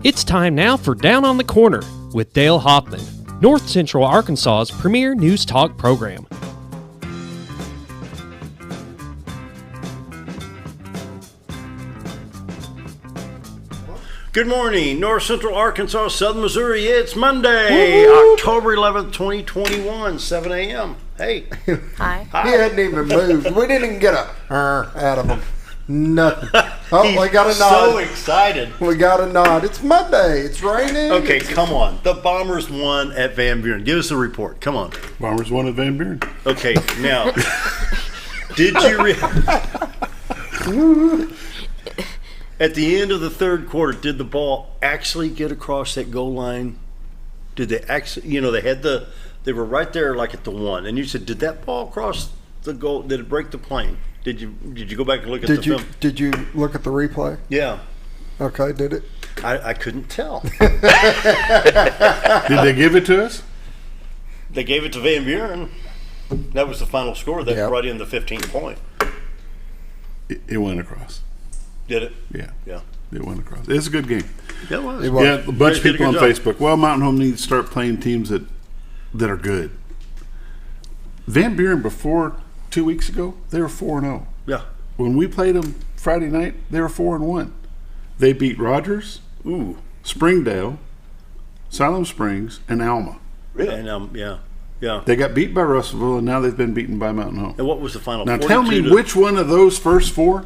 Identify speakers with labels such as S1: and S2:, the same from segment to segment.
S1: It's time now for Down on the Corner with Dale Hoffman, North Central Arkansas's premier news talk program.
S2: Good morning, North Central Arkansas, Southern Missouri. It's Monday, October 11th, 2021, 7 a.m. Hey.
S3: Hi.
S4: He hadn't even moved. We didn't even get a out of him. Nothing. Oh, we got a nod.
S2: So excited.
S4: We got a nod. It's Monday. It's raining.
S2: Okay, come on. The Bombers won at Van Buren. Give us a report. Come on.
S5: Bombers won at Van Buren.
S2: Okay, now, did you at the end of the third quarter, did the ball actually get across that goal line? Did they actually, they were right there like at the one. And you said, did that ball cross the goal? Did it break the plane? Did you go back and look at the film?
S4: Did you look at the replay?
S2: Yeah.
S4: Okay, did it?
S2: I couldn't tell.
S5: Did they give it to us?
S2: They gave it to Van Buren. That was the final score that brought in the 15th point.
S5: It went across.
S2: Did it?
S5: Yeah.
S2: Yeah.
S5: It went across. It's a good game.
S2: Yeah, it was.
S5: Yeah, a bunch of people on
S2: job.
S5: Facebook. Well, Mountain Home needs to start playing teams that are good. Van Buren, before 2 weeks ago, they were 4-0.
S2: Yeah.
S5: When we played them Friday night, they were 4-1. They beat Rogers, Springdale, Siloam Springs, and Alma.
S2: Really? And yeah.
S5: They got beat by Russellville, and now they've been beaten by Mountain Home.
S2: And what was the final?
S5: Now tell me which one of those first four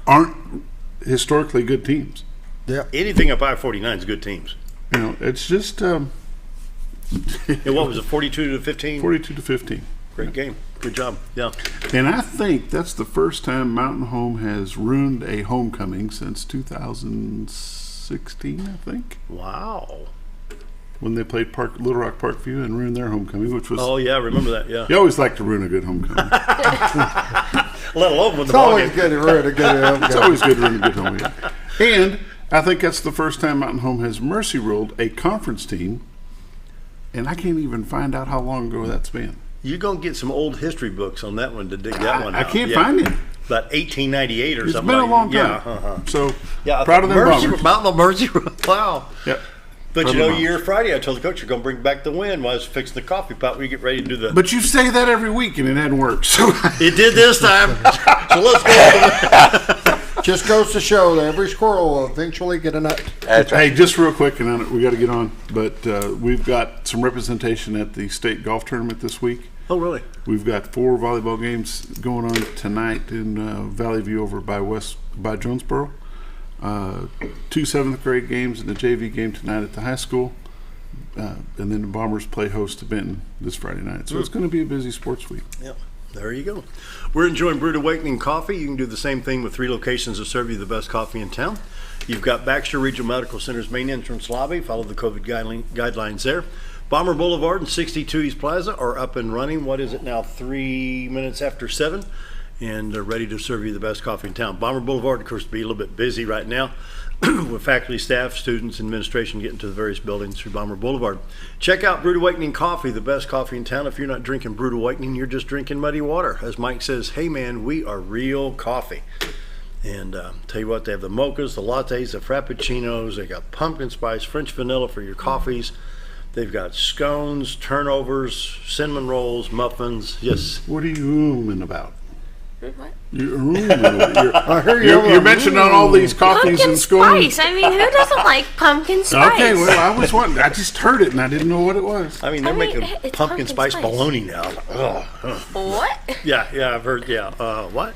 S5: aren't historically good teams.
S4: Yeah.
S2: Anything up I-49 is good teams.
S5: It's just
S2: And what was it, 42 to 15?
S5: 42 to 15.
S2: Great game. Good job. Yeah.
S5: And I think that's the first time Mountain Home has ruined a homecoming since 2016, I think.
S2: Wow.
S5: When they played Little Rock Parkview and ruined their homecoming, which was...
S2: Oh, yeah, I remember that, yeah.
S5: You always like to ruin a good homecoming.
S2: Let alone when the
S4: It's
S2: ball
S4: always
S2: game.
S4: good to ruin a good homecoming.
S5: It's always good to ruin a good homecoming. And I think that's the first time Mountain Home has mercy ruled a conference team, and I can't even find out how long ago that's been.
S2: You're going to get some old history books on that one to dig that one out.
S5: I can't find it.
S2: About 1898 or
S5: It's
S2: something.
S5: been a long time.
S2: Yeah,
S5: So,
S2: yeah,
S5: proud of them
S2: Mercy,
S5: Bombers.
S2: Mountain of Mercy. Wow.
S5: Yep.
S2: But
S5: Proud of them
S2: year Friday, I told the coach you're going to bring back the win while I was fixing the coffee pot when you get ready to do the...
S5: But you say that every week, and it hadn't worked. So
S2: It did this time. So let's go.
S4: Just goes to show that every squirrel will eventually get a nut.
S5: Hey, just real quick, and we got to get on, but we've got some representation at the state golf tournament this week.
S2: Oh, really?
S5: We've got 4 volleyball games going on tonight in Valley View over by Jonesboro. 2 7th grade games and the JV game tonight at the high school. And then the Bombers play host to Benton this Friday night. So it's going to be a busy sports week.
S2: Yep. There you go. We're enjoying Brewed Awakening Coffee. You can do the same thing with 3 locations that serve you the best coffee in town. You've got Baxter Regional Medical Center's main entrance lobby. Follow the COVID guidelines there. Bomber Boulevard and 62 East Plaza are up and running. What is it now? 3 minutes after 7. And they're ready to serve you the best coffee in town. Bomber Boulevard, of course, will be a little bit busy right now with faculty, staff, students, administration getting to the various buildings through Bomber Boulevard. Check out Brewed Awakening Coffee, the best coffee in town. If you're not drinking Brewed Awakening, you're just drinking muddy water. As Mike says, hey man, we are real coffee. And tell you what, they have the mochas, the lattes, the frappuccinos. They got pumpkin spice, French vanilla for your coffees. They've got scones, turnovers, cinnamon rolls, muffins. Yes.
S5: What are you ooming about?
S3: What?
S5: You're
S4: You're
S5: mentioning all these coffees
S3: Pumpkin
S5: and scones.
S3: spice. I mean, who doesn't like pumpkin spice?
S5: Okay, well, I just heard it and I didn't know what it was.
S2: I mean, they're making
S3: it's
S2: pumpkin spice bologna now. Ugh.
S3: What?
S2: Yeah, I've heard, what?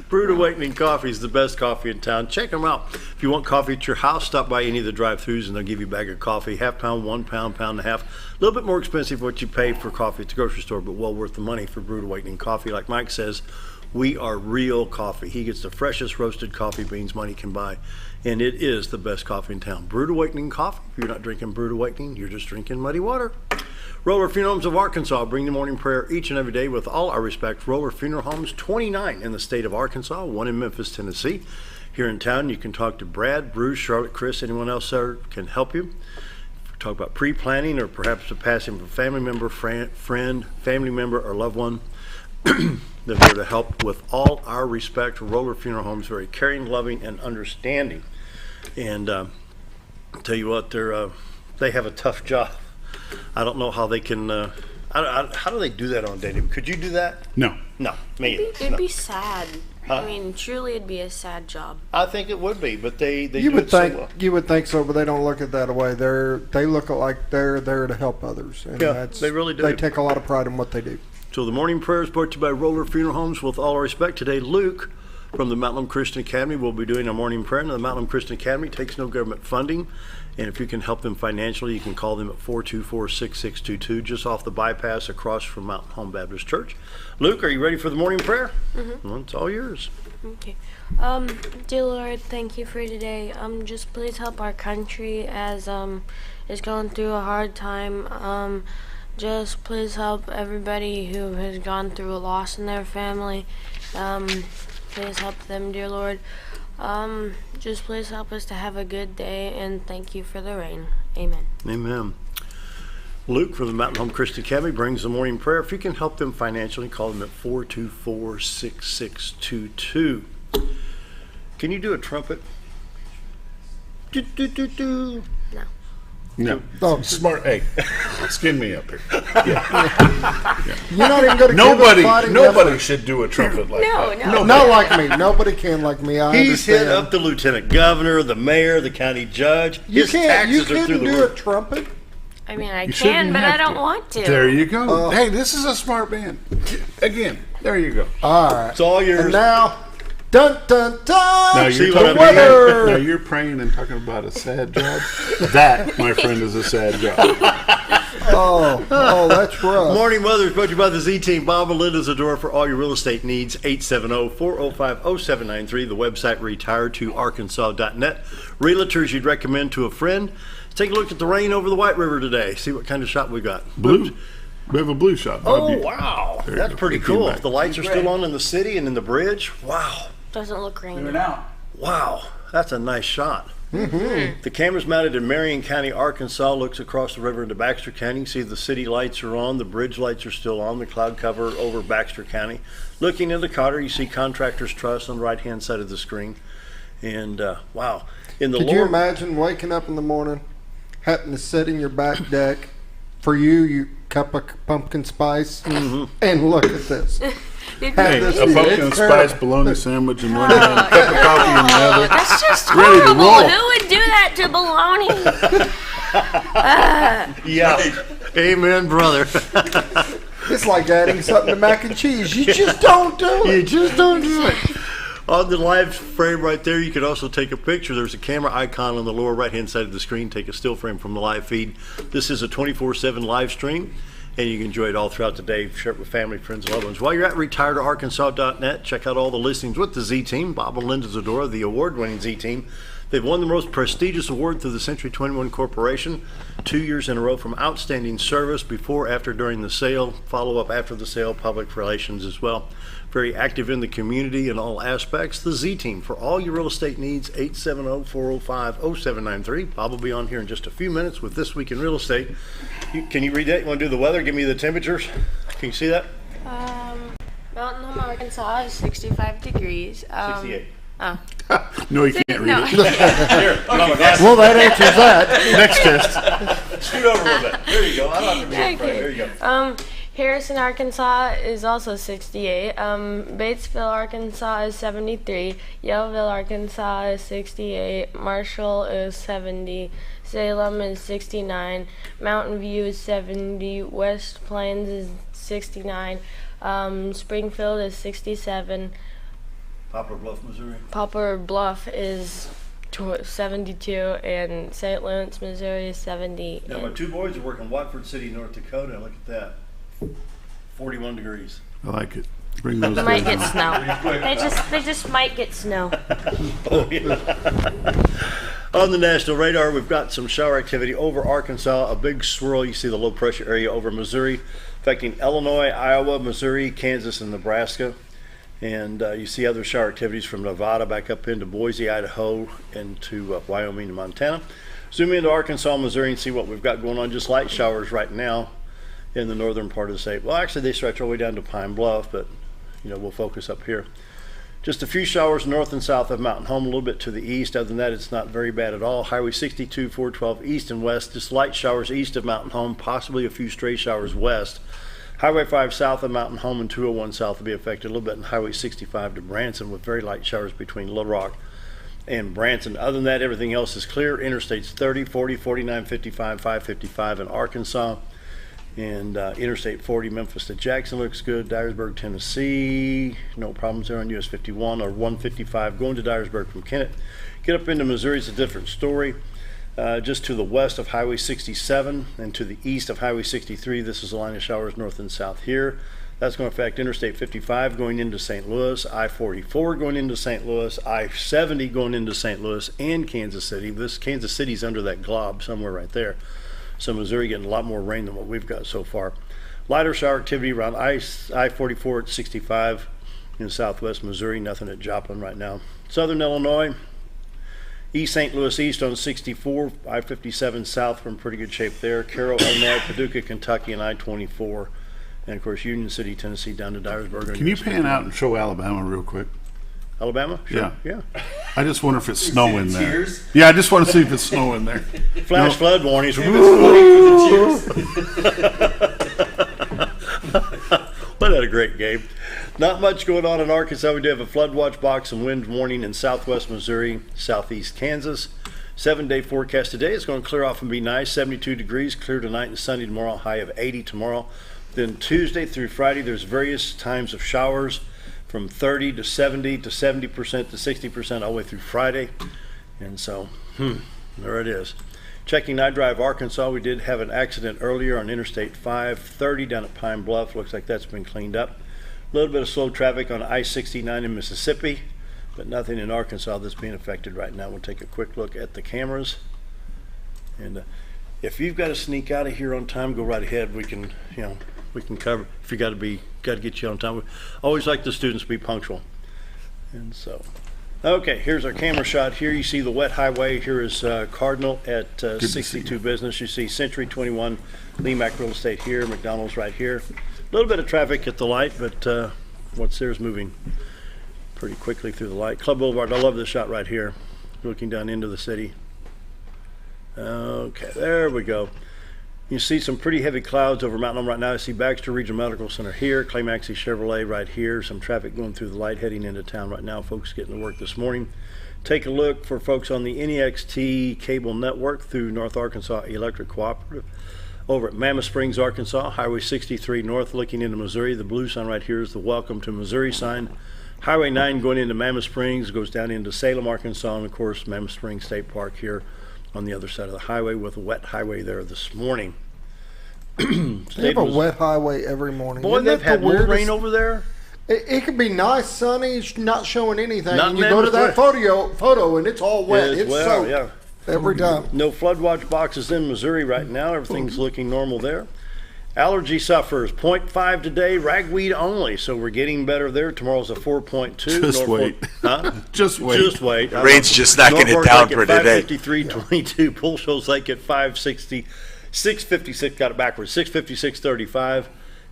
S2: Brewed Awakening Coffee is the best coffee in town. Check them out. If you want coffee at your house, stop by any of the drive-thrus and they'll give you a bag of coffee, half pound, 1 pound, pound and a half. A little bit more expensive what you pay for coffee at the grocery store, but well worth the money for Brewed Awakening Coffee. Like Mike says, we are real coffee. He gets the freshest roasted coffee beans money can buy, and it is the best coffee in town. Brewed Awakening Coffee. If you're not drinking Brewed Awakening, you're just drinking muddy water. Roller Funeral Homes of Arkansas bring the morning prayer each and every day with all our respect. Roller Funeral Homes, 29 in the state of Arkansas, 1 in Memphis, Tennessee. Here in town, you can talk to Brad, Bruce, Charlotte, Chris, anyone else there can help you. Talk about pre-planning or perhaps the passing of a family member, friend, family member, or loved one. They're there to help with all our respect. Roller Funeral Homes, very caring, loving, and understanding. And tell you what, they have a tough job. I don't know how they can. How do they do that on a daily? Could you do that?
S5: No.
S2: No, me either.
S3: It'd
S2: No.
S3: be sad.
S2: Huh?
S3: I mean, truly, it'd be a sad job.
S2: I think it would be, but they
S4: You
S2: do
S4: would
S2: it so
S4: think
S2: well.
S4: you would think so, but they don't look at that way. They look like they're there to help others, and
S2: Yeah, they really do.
S4: They take a lot of pride in what they do.
S2: So the morning prayer is brought to you by Roller Funeral Homes. With all respect, today Luke from the Mountain Christian Academy will be doing a morning prayer. Now, the Mountain Christian Academy takes no government funding, and if you can help them financially, you can call them at 424-6622, just off the bypass across from Mountain Home Baptist Church. Luke, are you ready for the morning prayer? Mm-hmm. Well, it's all yours.
S3: Okay. Dear Lord, thank you for today. Just please help our country as is going through a hard time. Just please help everybody who has gone through a loss in their family. Please help them, dear Lord. Just please help us to have a good day, and thank you for the rain. Amen.
S2: Amen. Luke from the Mountain Home Christian Academy brings the morning prayer. If you can help them financially, call them at 424-6622. Can you do a trumpet? Do, do, do, do.
S5: No.
S4: Oh.
S5: Smart. Hey, skin me up here.
S4: You're not even going to
S5: Nobody should do a trumpet like that.
S3: No.
S4: Not like me. Nobody can like me. I
S2: He's hit
S4: understand.
S2: up the lieutenant governor, the mayor, the county judge. His taxes are through the
S4: do a
S2: roof.
S4: trumpet.
S3: I mean, I
S5: You
S3: can,
S5: shouldn't
S3: but I
S5: have
S3: don't
S5: to.
S3: want to.
S5: There you go. Hey, this is a smart band. Again, there you go.
S4: All right.
S2: It's all yours.
S4: And now, dun dun dun.
S5: Now
S2: See
S5: you're,
S2: what I
S5: talking,
S2: mean?
S4: weather.
S5: now you're praying and talking about a sad job. That, my friend, is a sad job.
S4: Oh, that's rough.
S2: Morning weather is brought to you by the Z-Team. Bob and Linda Zdora for all your real estate needs. 870-405-0793. The website retiredtoarkansas.net. Realtors you'd recommend to a friend. Let's take a look at the rain over the White River today. See what kind of shot we got.
S5: Blue. We have a blue shot. Bob.
S2: Oh, wow.
S5: There you
S2: That's
S5: go.
S2: pretty
S5: It came
S2: cool.
S5: back.
S2: If the lights are still on in the city and in the bridge, wow.
S3: Doesn't look rainy.
S2: Wow. That's a nice shot. Mm-hmm. The camera's mounted in Marion County, Arkansas, looks across the river into Baxter County. You see the city lights are on, the bridge lights are still on, the cloud cover over Baxter County. Looking into Cotter, you see Contractors Trust on the right-hand side of the screen. And, wow. In the
S4: Could you imagine waking up in the morning, having to sit in your back deck, for you cup of pumpkin spice, and look at this.
S5: Hey,
S4: this
S5: a
S4: is-
S5: pumpkin
S4: it's
S5: spice
S4: terrible.
S5: bologna sandwich in one hand, a cup of coffee in the other.
S3: That's just
S5: Ready to
S3: horrible.
S5: roll.
S3: Who would do that to bologna?
S2: Yeah. Amen, brother.
S4: It's like adding something to mac and cheese. You just don't do it.
S2: You just don't do it. On the live frame right there, you can also take a picture. There's a camera icon on the lower right-hand side of the screen. Take a still frame from the live feed. This is a 24/7 live stream, and you can enjoy it all throughout the day. Share it with family, friends, and loved ones. While you're at retiredarkansas.net, check out all the listings with the Z-Team. Bob and Linda Zdora, the award-winning Z-Team. They've won the most prestigious award through the Century 21 Corporation 2 years in a row from outstanding service before, after, during the sale, follow-up after the sale, public relations as well. Very active in the community in all aspects. The Z-Team for all your real estate needs, 870-405-0793. Bob will be on here in just a few minutes with This Week in Real Estate. Can you read that? You want to do the weather? Give me the temperatures. Can you see that?
S3: Mountain Home, Arkansas is 65 degrees.
S2: 68.
S3: Oh.
S5: No, you can't read
S3: No.
S5: it.
S2: Here, put on my glasses.
S4: Well, that answers that.
S5: Next test.
S2: Scoot over a little bit. There you go. I don't have to be in front.
S3: Okay.
S2: There you go.
S3: Harrison, Arkansas is also 68. Batesville, Arkansas is 73. Yellville, Arkansas is 68. Marshall is 70. Salem is 69. Mountain View is 70. West Plains is 69. Springfield is 67.
S2: Poplar Bluff, Missouri.
S3: Poplar Bluff is 72, and St. Louis, Missouri is 70.
S2: Now, my two boys are working Watford City, North Dakota. Look at that. 41 degrees.
S5: I like it. Bring those
S3: They might
S5: days
S3: get
S5: on.
S3: snow. They just might get snow.
S2: Oh, yeah. On the national radar, we've got some shower activity over Arkansas, a big swirl. You see the low pressure area over Missouri, affecting Illinois, Iowa, Missouri, Kansas, and Nebraska. And you see other shower activities from Nevada back up into Boise, Idaho, into Wyoming and Montana. Zoom into Arkansas, Missouri, and see what we've got going on. Just light showers right now in the northern part of the state. Well, actually, they stretch all the way down to Pine Bluff, but we'll focus up here. Just a few showers north and south of Mountain Home, a little bit to the east. Other than that, it's not very bad at all. Highway 62, 412 east and west. Just light showers east of Mountain Home, possibly a few stray showers west. Highway 5 south of Mountain Home and 201 south will be affected a little bit, and Highway 65 to Branson with very light showers between Little Rock and Branson. Other than that, everything else is clear. Interstates 30, 40, 49, 55, 555 in Arkansas. And Interstate 40, Memphis to Jackson looks good. Dyersburg, Tennessee, no problems there on US 51 or 155 going to Dyersburg from Kennett. Get up into Missouri, it's a different story. Just to the west of Highway 67 and to the east of Highway 63, this is a line of showers north and south here. That's going to affect Interstate 55 going into St. Louis, I-44 going into St. Louis, I-70 going into St. Louis, and Kansas City. This Kansas City's under that glob somewhere right there. So Missouri getting a lot more rain than what we've got so far. Lighter shower activity around I-44 at 65 in southwest Missouri. Nothing at Joplin right now. Southern Illinois, East St. Louis east on 64, I-57 south, we're in pretty good shape there. Carroll, Illinois, Paducah, Kentucky, and I-24. And, of course, Union City, Tennessee, down to Dyersburg.
S5: Can you pan out and show Alabama real quick?
S2: Alabama? Sure.
S5: Yeah. I just wonder if it's snowing there. Yeah, I just want to see if it's snowing there.
S2: Flash flood warnings. What a great game. Not much going on in Arkansas. We do have a flood watch box and wind warning in southwest Missouri, southeast Kansas. 7-day forecast today. It's going to clear off and be nice. 72 degrees, clear tonight and sunny tomorrow, high of 80 tomorrow. Then Tuesday through Friday, there's various times of showers from 30 to 70 to 70% to 60% all the way through Friday. And so, there it is. Checking I-Drive Arkansas, we did have an accident earlier on Interstate 530 down at Pine Bluff. Looks like that's been cleaned up. A little bit of slow traffic on I-69 in Mississippi, but nothing in Arkansas that's being affected right now. We'll take a quick look at the cameras. And if you've got to sneak out of here on time, go right ahead. We can, we can cover. If you got to get you on time. We always like the students to be punctual. And so, okay, here's our camera shot here. You see the wet highway. Here is Cardinal at 62 Business. You see Century 21, LeMac Real Estate here, McDonald's right here. A little bit of traffic at the light, but what's there is moving pretty quickly through the light. Club Boulevard, I love this shot right here, looking down into the city. Okay, there we go. You see some pretty heavy clouds over Mountain Home right now. I see Baxter Regional Medical Center here, Clay Maxey Chevrolet right here. Some traffic going through the light heading into town right now. Folks getting to work this morning. Take a look for folks on the NEXT cable network through North Arkansas Electric Cooperative. Over at Mammoth Springs, Arkansas, Highway 63 north looking into Missouri. The blue sign right here is the Welcome to Missouri sign. Highway 9 going into Mammoth Springs goes down into Salem, Arkansas, and of course Mammoth Springs State Park here on the other side of the highway with a wet highway there this morning.
S4: They have a wet highway every morning.
S2: Boy, they've had more rain over there.
S4: It could be nice, sunny, not showing anything.
S2: Not
S4: and you go to that photo and it's all wet. It's soaked.
S2: Yeah.
S4: Every time.
S2: No flood watch boxes in Missouri right now. Everything's looking normal there. Allergy sufferers, 0.5 today, ragweed only. So we're getting better there. Tomorrow's a 4.2.
S5: Just wait.
S2: Huh?
S5: Just wait.
S2: Just wait.
S6: Rain's just knocking it down for today.
S2: 553.22. Bull Shoals Lake at 560. 656, got it backwards. 656.35.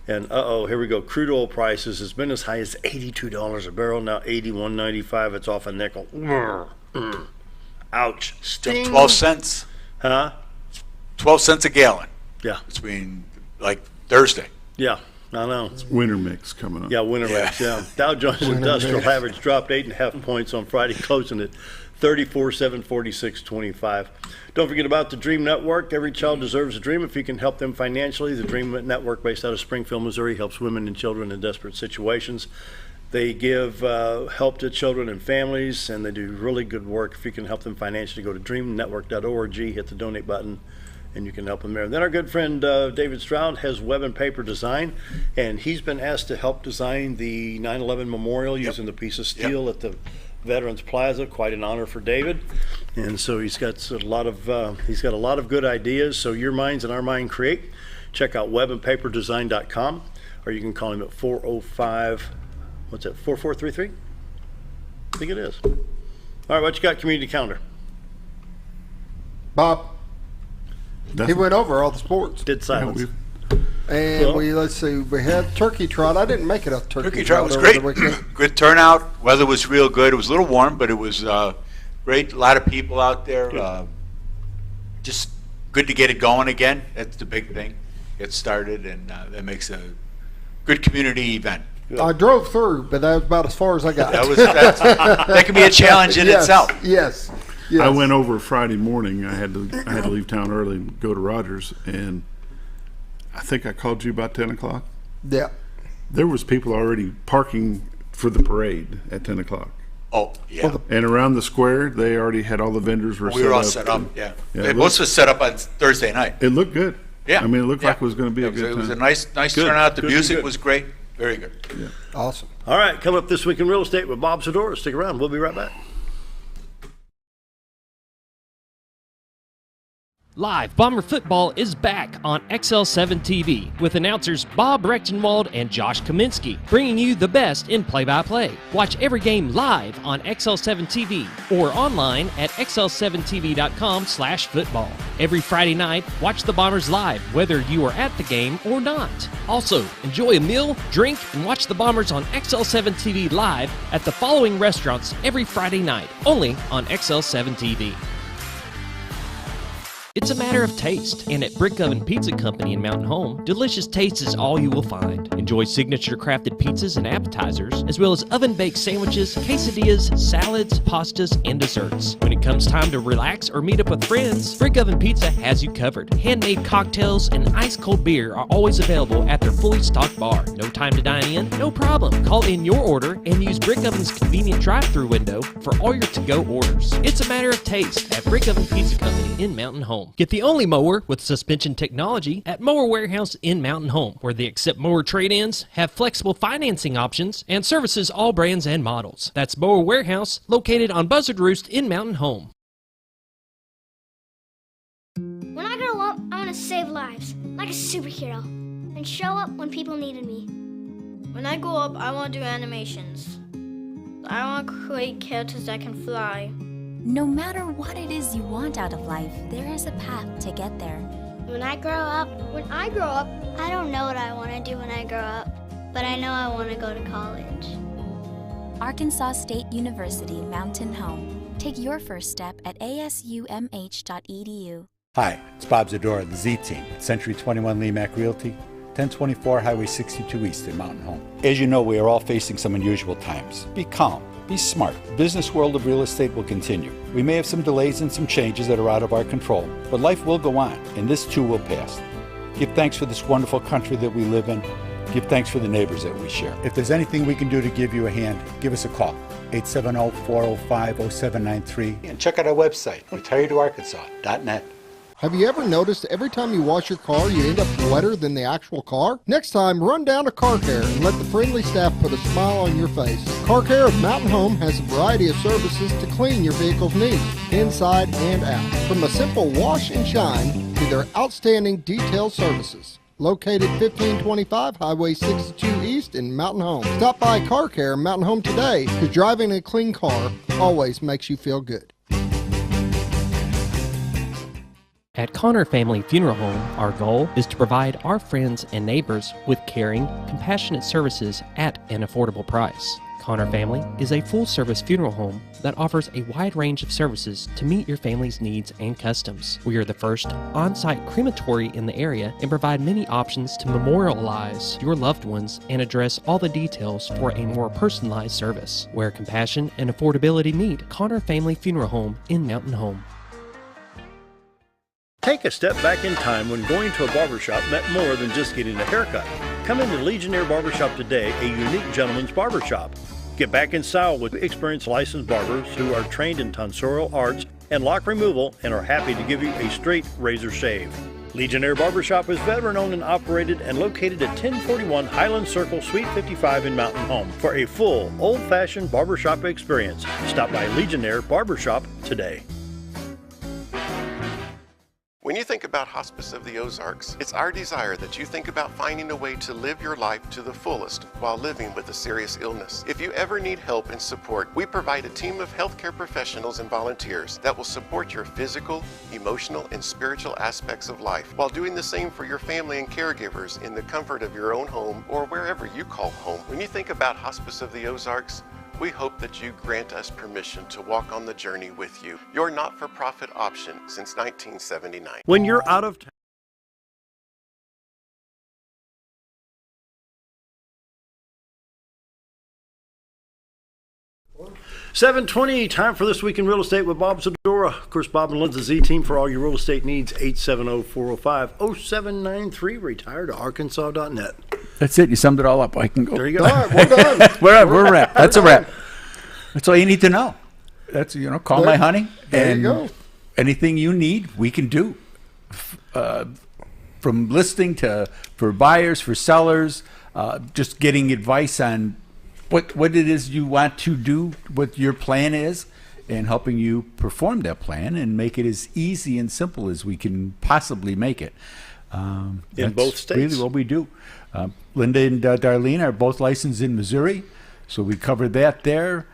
S2: And here we go. Crude oil prices has been as high as $82 a barrel. Now $81.95. It's off a nickel. Ouch.
S6: Still 12 cents.
S2: Huh?
S6: 12 cents a gallon.
S2: Yeah.
S6: Between Thursday.
S2: Yeah, I know.
S5: Winter mix coming up.
S2: Yeah, winter mix, yeah. Dow Jones Industrial Average dropped 8.5 points on Friday, closing at 34,746.25. Don't forget about the Dream Network. Every child deserves a dream if you can help them financially. The Dream Network, based out of Springfield, Missouri, helps women and children in desperate situations. They give help to children and families, and they do really good work. If you can help them financially, go to dreamnetwork.org, hit the donate button, and you can help them there. Then our good friend David Stroud has web and paper design, and he's been asked to help design the 9/11 memorial using the piece of steel at the Veterans Plaza. Quite an honor for David, and so he's got a lot of good ideas. So your minds and our mind create. Check out webandpaperdesign.com, or you can call him at 405. What's that? 4433? I think it is. All right, what you got? Community calendar.
S4: Bob. He went over all the sports.
S2: Did silence.
S4: And let's see, we had turkey trot. I didn't make it a turkey
S6: Trot was
S4: over
S6: great.
S4: the weekend.
S6: Good turnout. Weather was real good. It was a little warm, but it was great. A lot of people out there. Just good to get it going again. That's the big thing. Get started, and that makes a good community event.
S4: I drove through, but that was about as far as I got.
S6: That can be a challenge in itself.
S4: Yes.
S5: I went over Friday morning. I had to leave town early and go to Rogers, and I think I called you about 10 o'clock.
S4: Yeah.
S5: There was people already parking for the parade at 10 o'clock.
S6: Oh, yeah.
S5: And around the square, they already had all the vendors
S6: We were all set up, yeah.
S5: it
S6: Most was set up on Thursday night.
S5: It looked good.
S6: Yeah.
S5: I mean, it looked like it was going to be a good time.
S6: It was a nice turnout. The music was great. Very good.
S5: Yeah.
S4: Awesome.
S2: All right, coming up this week in real estate with Bob Zdora. Stick around. We'll be right back.
S1: Live Bomber football is back on XL7 TV with announcers Bob Rechtenwald and Josh Kaminsky, bringing you the best in play-by-play. Watch every game live on XL7 TV or online at xl7tv.com/football. Every Friday night, watch the Bombers live, whether you are at the game or not. Also, enjoy a meal, drink, and watch the Bombers on XL7 TV live at the following restaurants every Friday night, only on XL7 TV. It's a matter of taste, and at Brick Oven Pizza Company in Mountain Home, delicious taste is all you will find. Enjoy signature crafted pizzas and appetizers, as well as oven-baked sandwiches, quesadillas, salads, pastas, and desserts. When it comes time to relax or meet up with friends, Brick Oven Pizza has you covered. Handmade cocktails and ice-cold beer are always available at their fully stocked bar. No time to dine in? No problem. Call in your order and use Brick Oven's convenient drive-thru window for all your to-go orders. It's a matter of taste at Brick Oven Pizza Company in Mountain Home. Get the only mower with suspension technology at Mower Warehouse in Mountain Home, where they accept mower trade-ins, have flexible financing options, and services all brands and models. That's Mower Warehouse, located on Buzzard Roost in Mountain Home.
S7: When I grow up, I want to save lives, like a superhero, and show up when people needed me.
S8: When I grow up, I want to do animations. I want to create characters that can fly.
S9: No matter what it is you want out of life, there is a path to get there.
S7: When I grow up, I don't know what I want to do when I grow up, but I know I want to go to college.
S9: Arkansas State University Mountain Home. Take your first step at asumh.edu.
S10: Hi, it's Bob Zdora, the Z Team, at Century 21 LeMac Realty, 1024 Highway 62 East in Mountain Home. As you know, we are all facing some unusual times. Be calm. Be smart. The business world of real estate will continue. We may have some delays and some changes that are out of our control, but life will go on, and this too will pass. Give thanks for this wonderful country that we live in. Give thanks for the neighbors that we share. If there's anything we can do to give you a hand, give us a call. 870-405-0793. And check out our website, retiredoarkansas.net.
S4: Have you ever noticed every time you wash your car, you end up wetter than the actual car? Next time, run down to Car Care and let the friendly staff put a smile on your face. Car Care of Mountain Home has a variety of services to clean your vehicle's needs, inside and out. From a simple wash and shine to their outstanding detailed services. Located 1525 Highway 62 East in Mountain Home. Stop by Car Care Mountain Home today, because driving a clean car always makes you feel good.
S1: At Connor Family Funeral Home, our goal is to provide our friends and neighbors with caring, compassionate services at an affordable price. Connor Family is a full-service funeral home that offers a wide range of services to meet your family's needs and customs. We are the first on-site crematory in the area and provide many options to memorialize your loved ones and address all the details for a more personalized service. Where compassion and affordability meet, Connor Family Funeral Home in Mountain Home.
S2: Take a step back in time when going to a barbershop meant more than just getting a haircut. Come into Legionaire Barbershop today, a unique gentleman's barbershop. Get back in style with experienced licensed barbers who are trained in tonsorial arts and lock removal and are happy to give you a straight razor shave. Legionaire Barbershop is veteran-owned and operated and located at 1041 Highland Circle, Suite 55 in Mountain Home. For a full, old-fashioned barbershop experience, stop by Legionaire Barbershop today.
S11: When you think about Hospice of the Ozarks, it's our desire that you think about finding a way to live your life to the fullest while living with a serious illness. If you ever need help and support, we provide a team of healthcare professionals and volunteers that will support your physical, emotional, and spiritual aspects of life while doing the same for your family and caregivers in the comfort of your own home or wherever you call home. When you think about Hospice of the Ozarks, we hope that you grant us permission to walk on the journey with you. Your not-for-profit option since 1979.
S2: When you're out of town. 7:20, time for This Week in Real Estate with Bob Zdora. Of course, Bob and Linda Z team for all your real estate needs, 870-405-0793, retire to arkansas.net.
S12: That's it. You summed it all up. I can go.
S2: There you go.
S4: All right, we're done.
S12: We're wrapped. That's a wrap. That's all you need to know. That's, call my honey.
S4: There you go.
S12: Anything you need, we can do. From listing for buyers, for sellers, just getting advice on what it is you want to do, what your plan is, and helping you perform that plan and make it as easy and simple as we can possibly make it.
S2: In both states.
S12: Really what we do. Linda and Darlene are both licensed in Missouri, so we covered that there.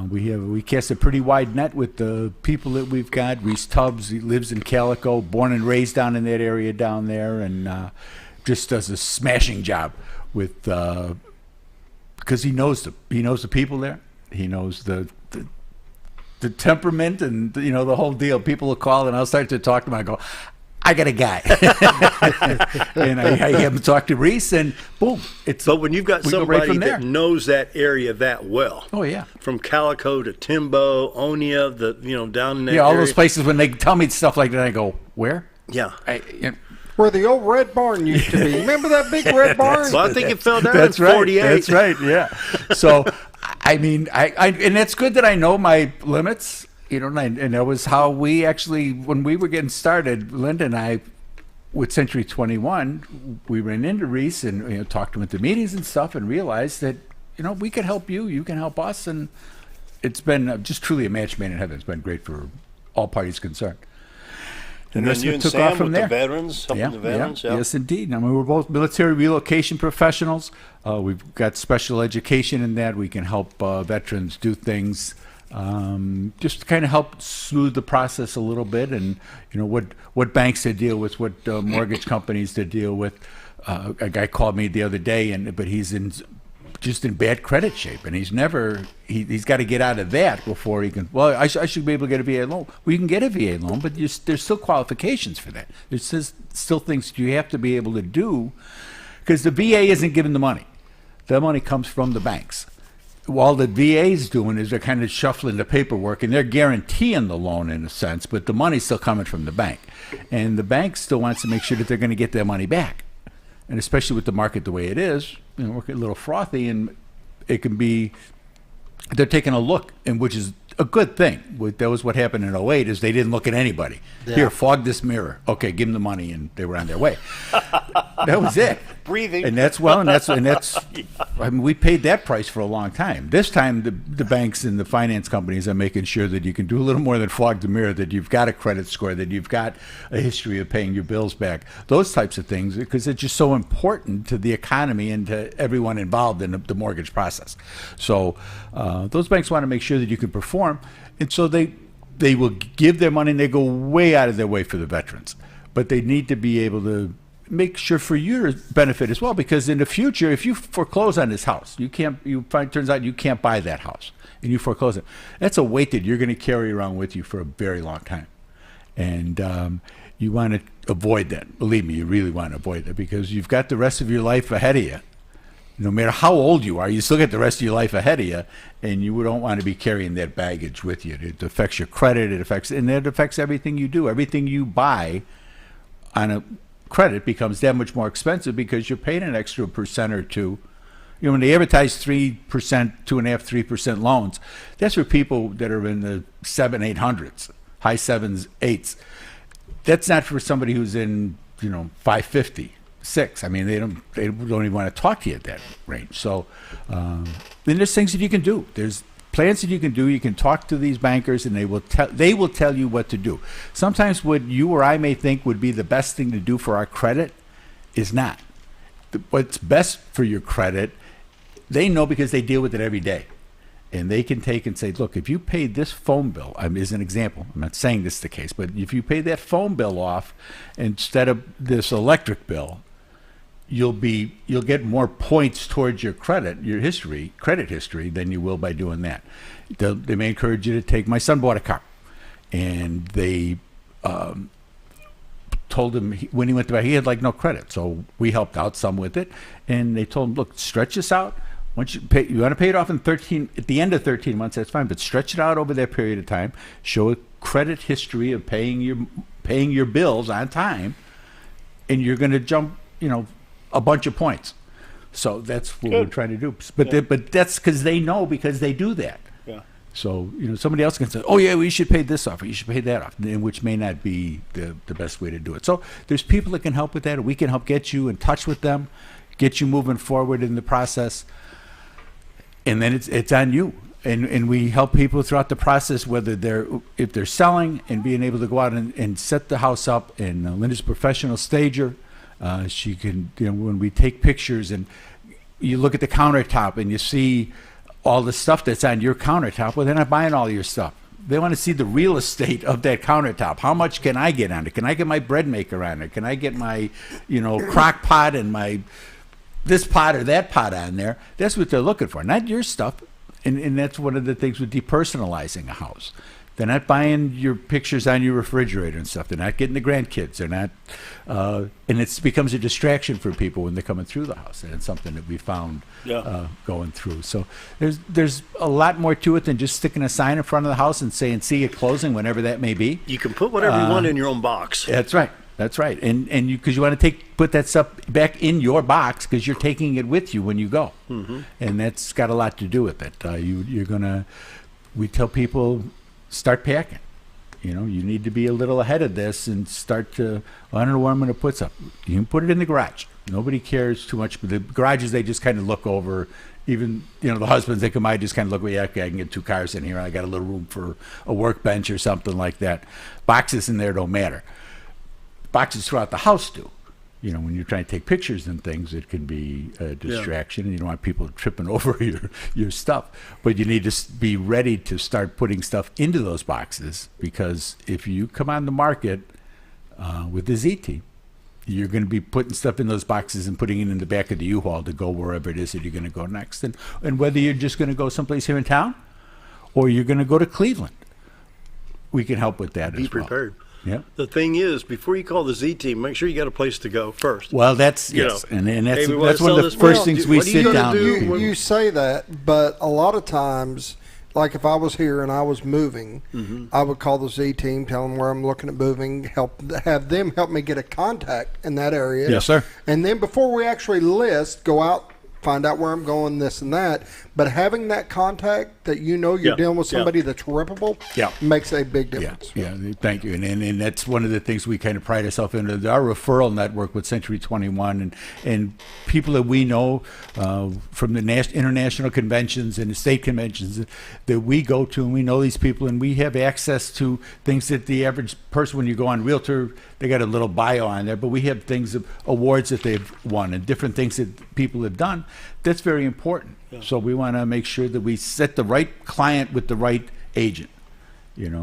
S12: We cast a pretty wide net with the people that we've got. Reese Tubbs, he lives in Calico, born and raised down in that area down there, and just does a smashing job with because he knows the people there. He knows the temperament and the whole deal. People will call and I'll start to talk to them. I go, I got a guy, and I have him talk to Reese, and boom,
S2: But when you've got somebody that knows that area that well,
S12: oh yeah,
S2: from Calico to Timbo, Onia, down in that
S12: all
S2: area.
S12: those places. When they tell me stuff like that, I go, where?
S2: Yeah.
S4: Where the old red barn used to be. Remember that big red barn?
S2: Well, I think it fell down
S12: That's
S2: in
S12: right.
S2: 48.
S12: That's right. Yeah. So, I mean, and it's good that I know my limits. And that was how we actually, when we were getting started, Linda and I, with Century 21, we ran into Reese and talked to him at the meetings and stuff, and realized that we can help you, you can help us, and it's been just truly a match made in heaven. It's been great for all parties concerned.
S2: And then you and
S12: took
S2: Sam
S12: off from
S2: with
S12: there.
S2: the veterans, helping the veterans. Yeah.
S12: Yes, indeed. I mean, we're both military relocation professionals. We've got special education in that. We can help veterans do things. Just to kind of help smooth the process a little bit, and what banks to deal with, what mortgage companies to deal with. A guy called me the other day, but he's just in bad credit shape, and he's got to get out of that before he can. Well, I should be able to get a VA loan. Well, you can get a VA loan, but there's still qualifications for that. There's still things you have to be able to do, because the VA isn't giving the money. The money comes from the banks. All the VA's doing is they're kind of shuffling the paperwork, and they're guaranteeing the loan in a sense, but the money's still coming from the bank. And the bank still wants to make sure that they're going to get their money back. And especially with the market the way it is, we're a little frothy, and it can be, they're taking a look, and which is a good thing. That was what happened in 2008, is they didn't look at anybody. Yeah. Here, fog this mirror. Okay, give them the money, and they were on their way. That was it.
S2: Breathing.
S12: And that's I mean, we paid that price for a long time. This time, the banks and the finance companies are making sure that you can do a little more than fog the mirror, that you've got a credit score, that you've got a history of paying your bills back, those types of things, because it's just so important to the economy and to everyone involved in the mortgage process. So those banks want to make sure that you can perform, and so they will give their money, and they go way out of their way for the veterans. But they need to be able to make sure for your benefit as well, because in the future, if you foreclose on this house, turns out you can't buy that house, and you foreclose it. That's a weight that you're going to carry around with you for a very long time, and you want to avoid that. Believe me, you really want to avoid that, because you've got the rest of your life ahead of you. No matter how old you are, you still got the rest of your life ahead of you, and you don't want to be carrying that baggage with you. It affects your credit. It affects everything you do. Everything you buy on a credit becomes that much more expensive, because you're paying an extra % or two. When they advertise 3%, 2.5%, 3% loans, that's for people that are in the 700-800s, high 7s, 8s. That's not for somebody who's in 550, 6. I mean, they don't even want to talk to you at that range. So then there's things that you can do. There's plans that you can do. You can talk to these bankers, and they will tell you what to do. Sometimes what you or I may think would be the best thing to do for our credit is not. What's best for your credit, they know because they deal with it every day. And they can take and say, look, if you paid this phone bill, as an example, I'm not saying this is the case, but if you pay that phone bill off instead of this electric bill, you'll get more points towards your credit history than you will by doing that. They may encourage you to take. My son bought a car, and they told him when he went to buy, he had like no credit, so we helped out some with it, and they told him, look, stretch this out. Once you want to pay it off at the end of 13 months, that's fine, but stretch it out over that period of time. Show a credit history of paying your bills on time, and you're going to jump, a bunch of points. So that's what we're trying to do. But that's because they know, because they do that.
S2: Yeah.
S12: So somebody else can say, oh yeah, we should pay this off, or you should pay that off, which may not be the best way to do it. So there's people that can help with that. We can help get you in touch with them, get you moving forward in the process. And then it's on you, and we help people throughout the process, if they're selling and being able to go out and set the house up. And Linda's a professional stager. She can, when we take pictures and you look at the countertop and you see all the stuff that's on your countertop, well, they're not buying all your stuff. They want to see the real estate of that countertop. How much can I get on it? Can I get my bread maker on it? Can I get my, crock pot and my this pot or that pot on there? That's what they're looking for, not your stuff. And that's one of the things with depersonalizing a house. They're not buying your pictures on your refrigerator and stuff. They're not getting the grandkids. They're not, and it becomes a distraction for people when they're coming through the house. And it's something that we found going through. So there's a lot more to it than just sticking a sign in front of the house and saying, see it closing, whenever that may be.
S2: You can put whatever you want in your own box.
S12: That's right. That's right, and because you want to put that stuff back in your box, because you're taking it with you when you go, and that's got a lot to do with it. We tell people, start packing. You need to be a little ahead of this and start to. Well, I don't know where I'm going to put something. You can put it in the garage. Nobody cares too much, but the garages, they just kind of look over. Even the husbands, they come by, just kind of look. Well, yeah, okay, I can get 2 cars in here. I got a little room for a workbench or something like that. Boxes in there don't matter. Boxes throughout the house do. When you're trying to take pictures and things, it can be a distraction, and you don't want people tripping over your stuff. But you need to be ready to start putting stuff into those boxes, because if you come on the market with the ZT, you're going to be putting stuff in those boxes and putting it in the back of the U-Haul to go wherever it is that you're going to go next. And whether you're just going to go someplace here in town or you're going to go to Cleveland, we can help with that as well.
S2: Be prepared.
S12: Yeah.
S2: The thing is, before you call the Z team, make sure you got a place to go first.
S12: Well, that's yes, and that's one of the first things we sit down.
S4: You say that, but a lot of times, like if I was here and I was moving, I would call the Z team, tell them where I'm looking at moving, have them help me get a contact in that area.
S12: Yes, sir.
S4: And then before we actually list, go out, find out where I'm going, this and that. But having that contact that you're dealing with somebody that's reputable makes a big difference.
S12: Yeah, thank you. And that's one of the things we kind of pride ourselves in. Our referral network with Century 21 and people that we know from the international conventions and the state conventions that we go to, and we know these people, and we have access to things that the average person, when you go on Realtor, they got a little bio on there, but we have things, awards that they've won and different things that people have done. That's very important. Yeah. So we want to make sure that we set the right client with the right agent.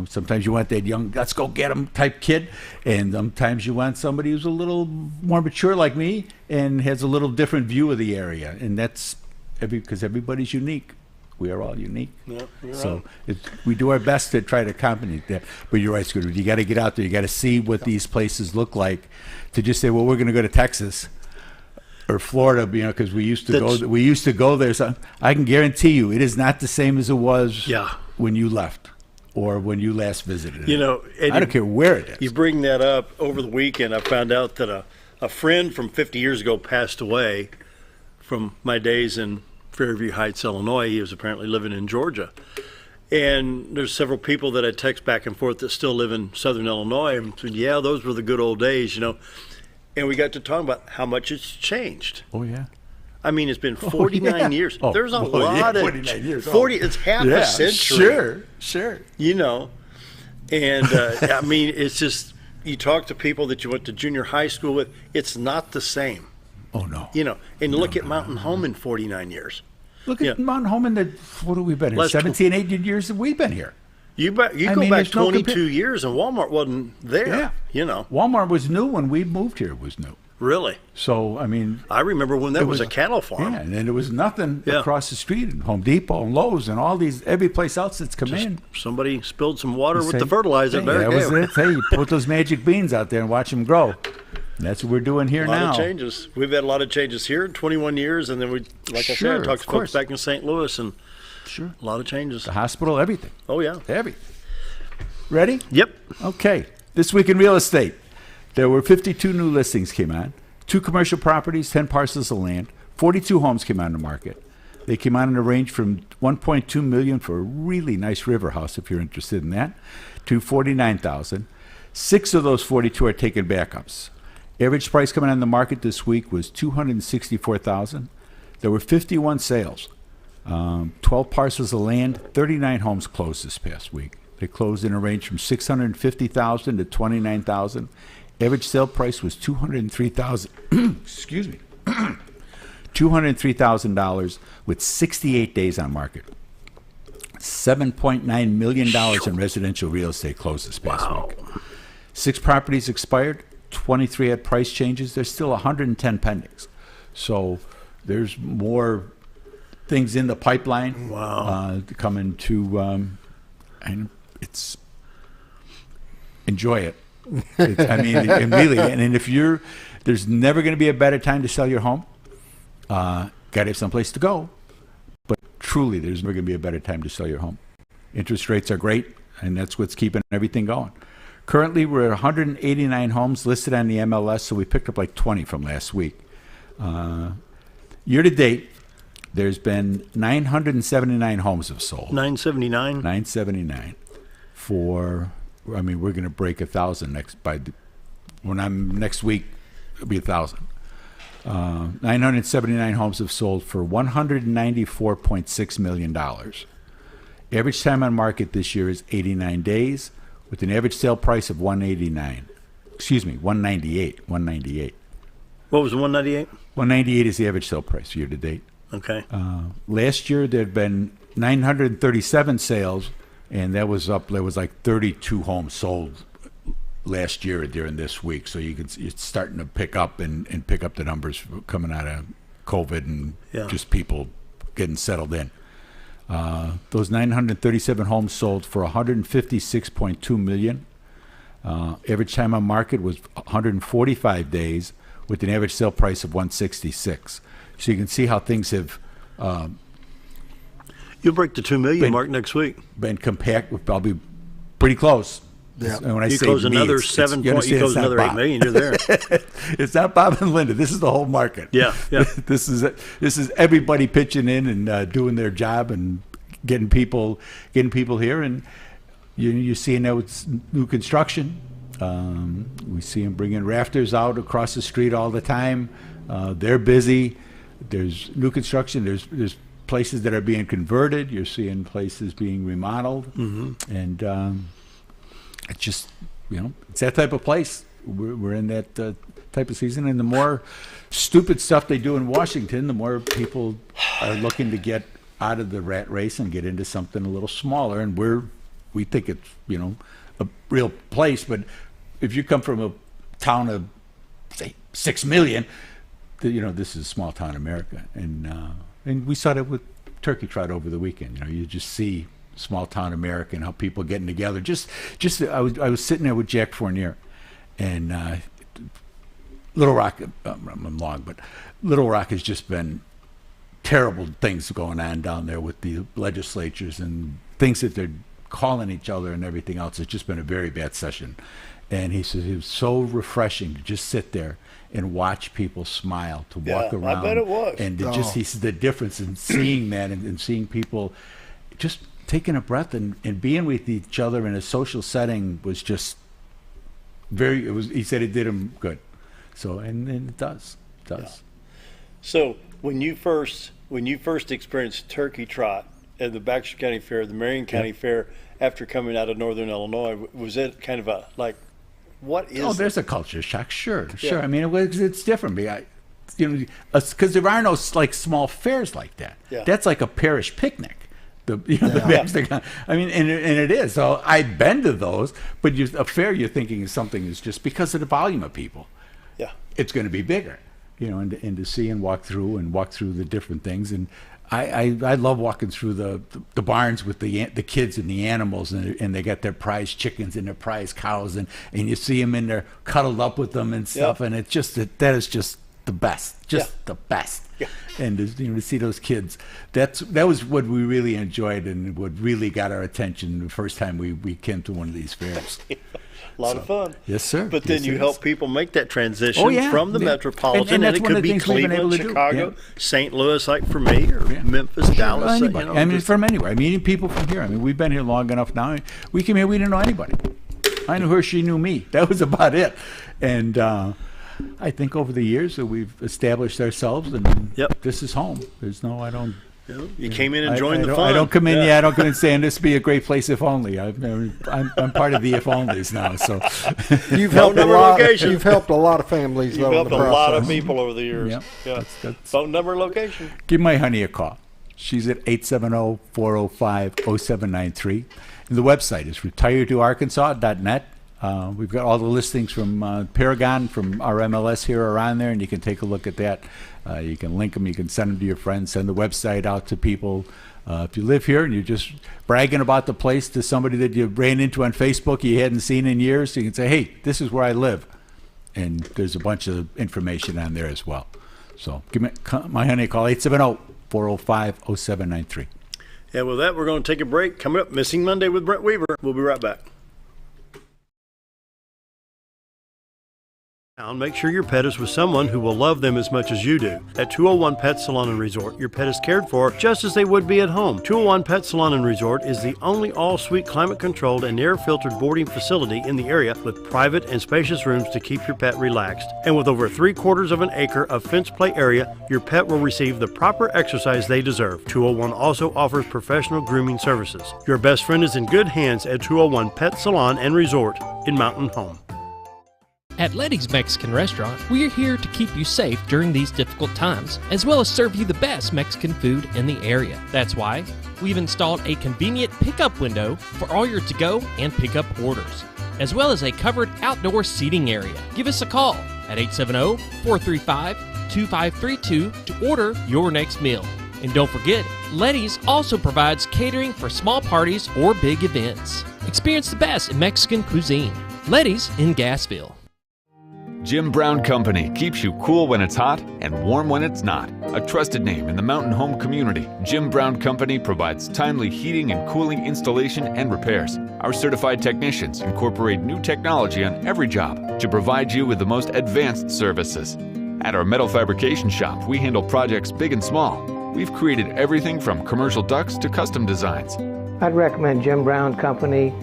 S12: Sometimes you want that young, let's go get him type kid, and sometimes you want somebody who's a little more mature like me and has a little different view of the area. And that's because everybody's unique. We are all unique.
S2: Yeah,
S12: so we do our best to try to accommodate that. But you're right, Scooter. You got to get out there. You got to see what these places look like. To just say, well, we're going to go to Texas or Florida, because we used to go there. So I can guarantee you, it is not the same as it was when you left or when you last visited.
S2: And
S12: I don't care where it is.
S2: You bring that up. Over the weekend, I found out that a friend from 50 years ago passed away from my days in Fairview Heights, Illinois. He was apparently living in Georgia. And there's several people that I text back and forth that still live in Southern Illinois and said, yeah, those were the good old days, And we got to talking about how much it's changed.
S12: Oh, yeah.
S2: I mean, it's been 49 years.
S12: Oh,
S2: There's a
S12: well,
S2: lot
S12: yeah,
S2: of
S12: 49 years.
S2: 40. It's half a century.
S12: Sure.
S2: You know, and I mean, it's just you talk to people that you went to junior high school with. It's not the same.
S12: Oh no.
S2: You know, and look at Mountain Home in 49 years.
S12: Look at Mountain Home in the what have we been here? 17, 18 years that we've been here.
S2: You go back 22 years, and Walmart wasn't there.
S12: Yeah.
S2: You know,
S12: Walmart was new when we moved here. It was new.
S2: Really?
S12: So, I mean...
S2: I remember when that was a cattle farm.
S12: Yeah, and then there was nothing across the street, and Home Depot and Lowe's and all these, every place else that's come in.
S2: Somebody spilled some water with the fertilizer.
S12: Hey, that was it. Hey, you put those magic beans out there and watch them grow. And that's what we're doing here now.
S2: A lot of changes. We've had a lot of changes here in 21 years, and then I said, I talked to folks back in St. Louis, and a lot of changes.
S12: The hospital, everything.
S2: Oh, yeah.
S12: Everything. Ready?
S2: Yep.
S12: Okay. This week in real estate. There were 52 new listings came on, 2 commercial properties, 10 parcels of land, 42 homes came on the market. They came on in a range from $1.2 million for a really nice river house, if you're interested in that, to $49,000. 6 of those 42 are taking backups. Average price coming on the market this week was $264,000. There were 51 sales, 12 parcels of land, 39 homes closed this past week. They closed in a range from $650,000 to $29,000. Average sale price was $203,000. Excuse me, $203,000 with 68 days on market. $7.9 million in residential real estate closed this past week. 6 properties expired. 23 had price changes. There's still 110 pendings. So there's more things in the pipeline coming to, and it's enjoy it. I mean, and really, and if there's never going to be a better time to sell your home. Got to have someplace to go, but truly, there's never going to be a better time to sell your home. Interest rates are great, and that's what's keeping everything going. Currently, we're at 189 homes listed on the MLS, so we picked up like 20 from last week. Year to date, there's been 979 homes have sold.
S2: 979?
S12: 979 for... I mean, we're going to break 1,000 next week. It'll be 1,000. 979 homes have sold for $194.6 million. Average time on market this year is 89 days, with an average sale price of $198. 198.
S2: What was the 198?
S12: 198 is the average sale price year to date.
S2: Okay.
S12: Last year there had been 937 sales. And that was up. There was like 32 homes sold last year during this week. So it's starting to pick up and pick up the numbers coming out of COVID and just people getting settled in. Those 937 homes sold for $156.2 million. Average time on market was 145 days, with an average sale price of $166. So you can see how things have.
S2: You'll break the 2 million mark next week.
S12: Been compact. I'll be pretty close.
S2: Yeah.
S12: And when I
S2: you
S12: say
S2: close
S12: me,
S2: another 7 points. You close another 8 million. You're there.
S12: It's not Bob and Linda. This is the whole market.
S2: Yeah.
S12: This is everybody pitching in and doing their job and getting people here. And you're seeing that with new construction. We see them bringing rafters out across the street all the time. They're busy. There's new construction. There's places that are being converted. You're seeing places being remodeled, and it's just it's that type of place. We're in that type of season, and the more stupid stuff they do in Washington, the more people are looking to get out of the rat race and get into something a little smaller. And we think it's a real place, but if you come from a town of say 6 million, this is small town America, and we saw that with Turkey Trot over the weekend. You just see small town America and how people getting together. I was sitting there with Jack Fournier, and Little Rock. I'm long, but Little Rock has just been terrible things going on down there with the legislatures and things that they're calling each other and everything else. It's just been a very bad session. And he says it was so refreshing to just sit there and watch people smile, to walk around.
S2: I bet it was.
S12: And he says the difference in seeing that and seeing people just taking a breath and being with each other in a social setting was just he said it did him good. So, and it does.
S2: Yeah. So When you first experienced Turkey Trot at the Baxter County Fair, the Marion County Fair, after coming out of Northern Illinois, was it kind of a like, what is?
S12: Oh, there's a culture shock. Sure. I mean, it's different. Because there are no like small fairs like that.
S2: Yeah.
S12: That's like a parish picnic. The Baxter, I mean, and it is. So I've been to those, but a fair you're thinking something is just because of the volume of people.
S2: Yeah,
S12: it's going to be bigger, and to see and walk through the different things. And I love walking through the barns with the kids and the animals, and they got their prize chickens and their prize cows, and you see them in there cuddled up with them and stuff, and it's just that is just the best, the best.
S2: Yeah.
S12: And to see those kids, that was what we really enjoyed and what really got our attention the first time we came to one of these fairs.
S2: A lot of fun.
S12: Yes, sir.
S2: But then you help people make that transition from the
S12: Yeah.
S2: metropolitan,
S12: And
S2: and
S12: that's
S2: it
S12: one of
S2: could
S12: the
S2: be
S12: things we've been able
S2: Cleveland,
S12: to do.
S2: Chicago,
S12: Yeah.
S2: St. Louis, like for me, or Memphis, Dallas.
S12: Anybody. I mean, from anywhere. I mean, people from here. I mean, we've been here long enough now. We came here, we didn't know anybody. I knew her, she knew me. That was about it. And I think over the years that we've established ourselves, and this is home. There's no, I don't.
S2: You came in and joined the fun.
S12: I don't come in. I don't come in saying this would be a great place if only. I'm part of the if onlys now. So
S4: you've helped a lot. You've helped a lot of families.
S2: You've helped a lot of people over the years.
S12: Yeah.
S2: Phone number, location.
S12: Give my honey a call. She's at 870-405-0793. And the website is retiredtoarkansas.net. We've got all the listings from Paragon, from our MLS here are on there, and you can take a look at that. You can link them, you can send them to your friends, send the website out to people. If you live here and you're just bragging about the place to somebody that you ran into on Facebook you hadn't seen in years, you can say, hey, this is where I live. And there's a bunch of information on there as well. So give my honey a call, 870-405-0793.
S2: Yeah, with that, we're going to take a break. Coming up, Missing Monday with Brent Weaver. We'll be right back. Make sure your pet is with someone who will love them as much as you do. At 201 Pet Salon and Resort, your pet is cared for just as they would be at home. 201 Pet Salon and Resort is the only all-suite climate-controlled and air-filtered boarding facility in the area with private and spacious rooms to keep your pet relaxed. And with over 3/4 of an acre of fenced play area, your pet will receive the proper exercise they deserve. 201 also offers professional grooming services. Your best friend is in good hands at 201 Pet Salon and Resort in Mountain Home.
S1: At Letty's Mexican Restaurant, we are here to keep you safe during these difficult times, as well as serve you the best Mexican food in the area. That's why we've installed a convenient pickup window for all your to-go and pickup orders, as well as a covered outdoor seating area. Give us a call at 870-435-2532 to order your next meal. And don't forget, Letty's also provides catering for small parties or big events. Experience the best in Mexican cuisine. Letty's in Gassville.
S13: Jim Brown Company keeps you cool when it's hot and warm when it's not. A trusted name in the mountain home community, Jim Brown Company provides timely heating and cooling installation and repairs. Our certified technicians incorporate new technology on every job to provide you with the most advanced services. At our metal fabrication shop, we handle projects big and small. We've created everything from commercial ducts to custom designs.
S14: I'd recommend Jim Brown Company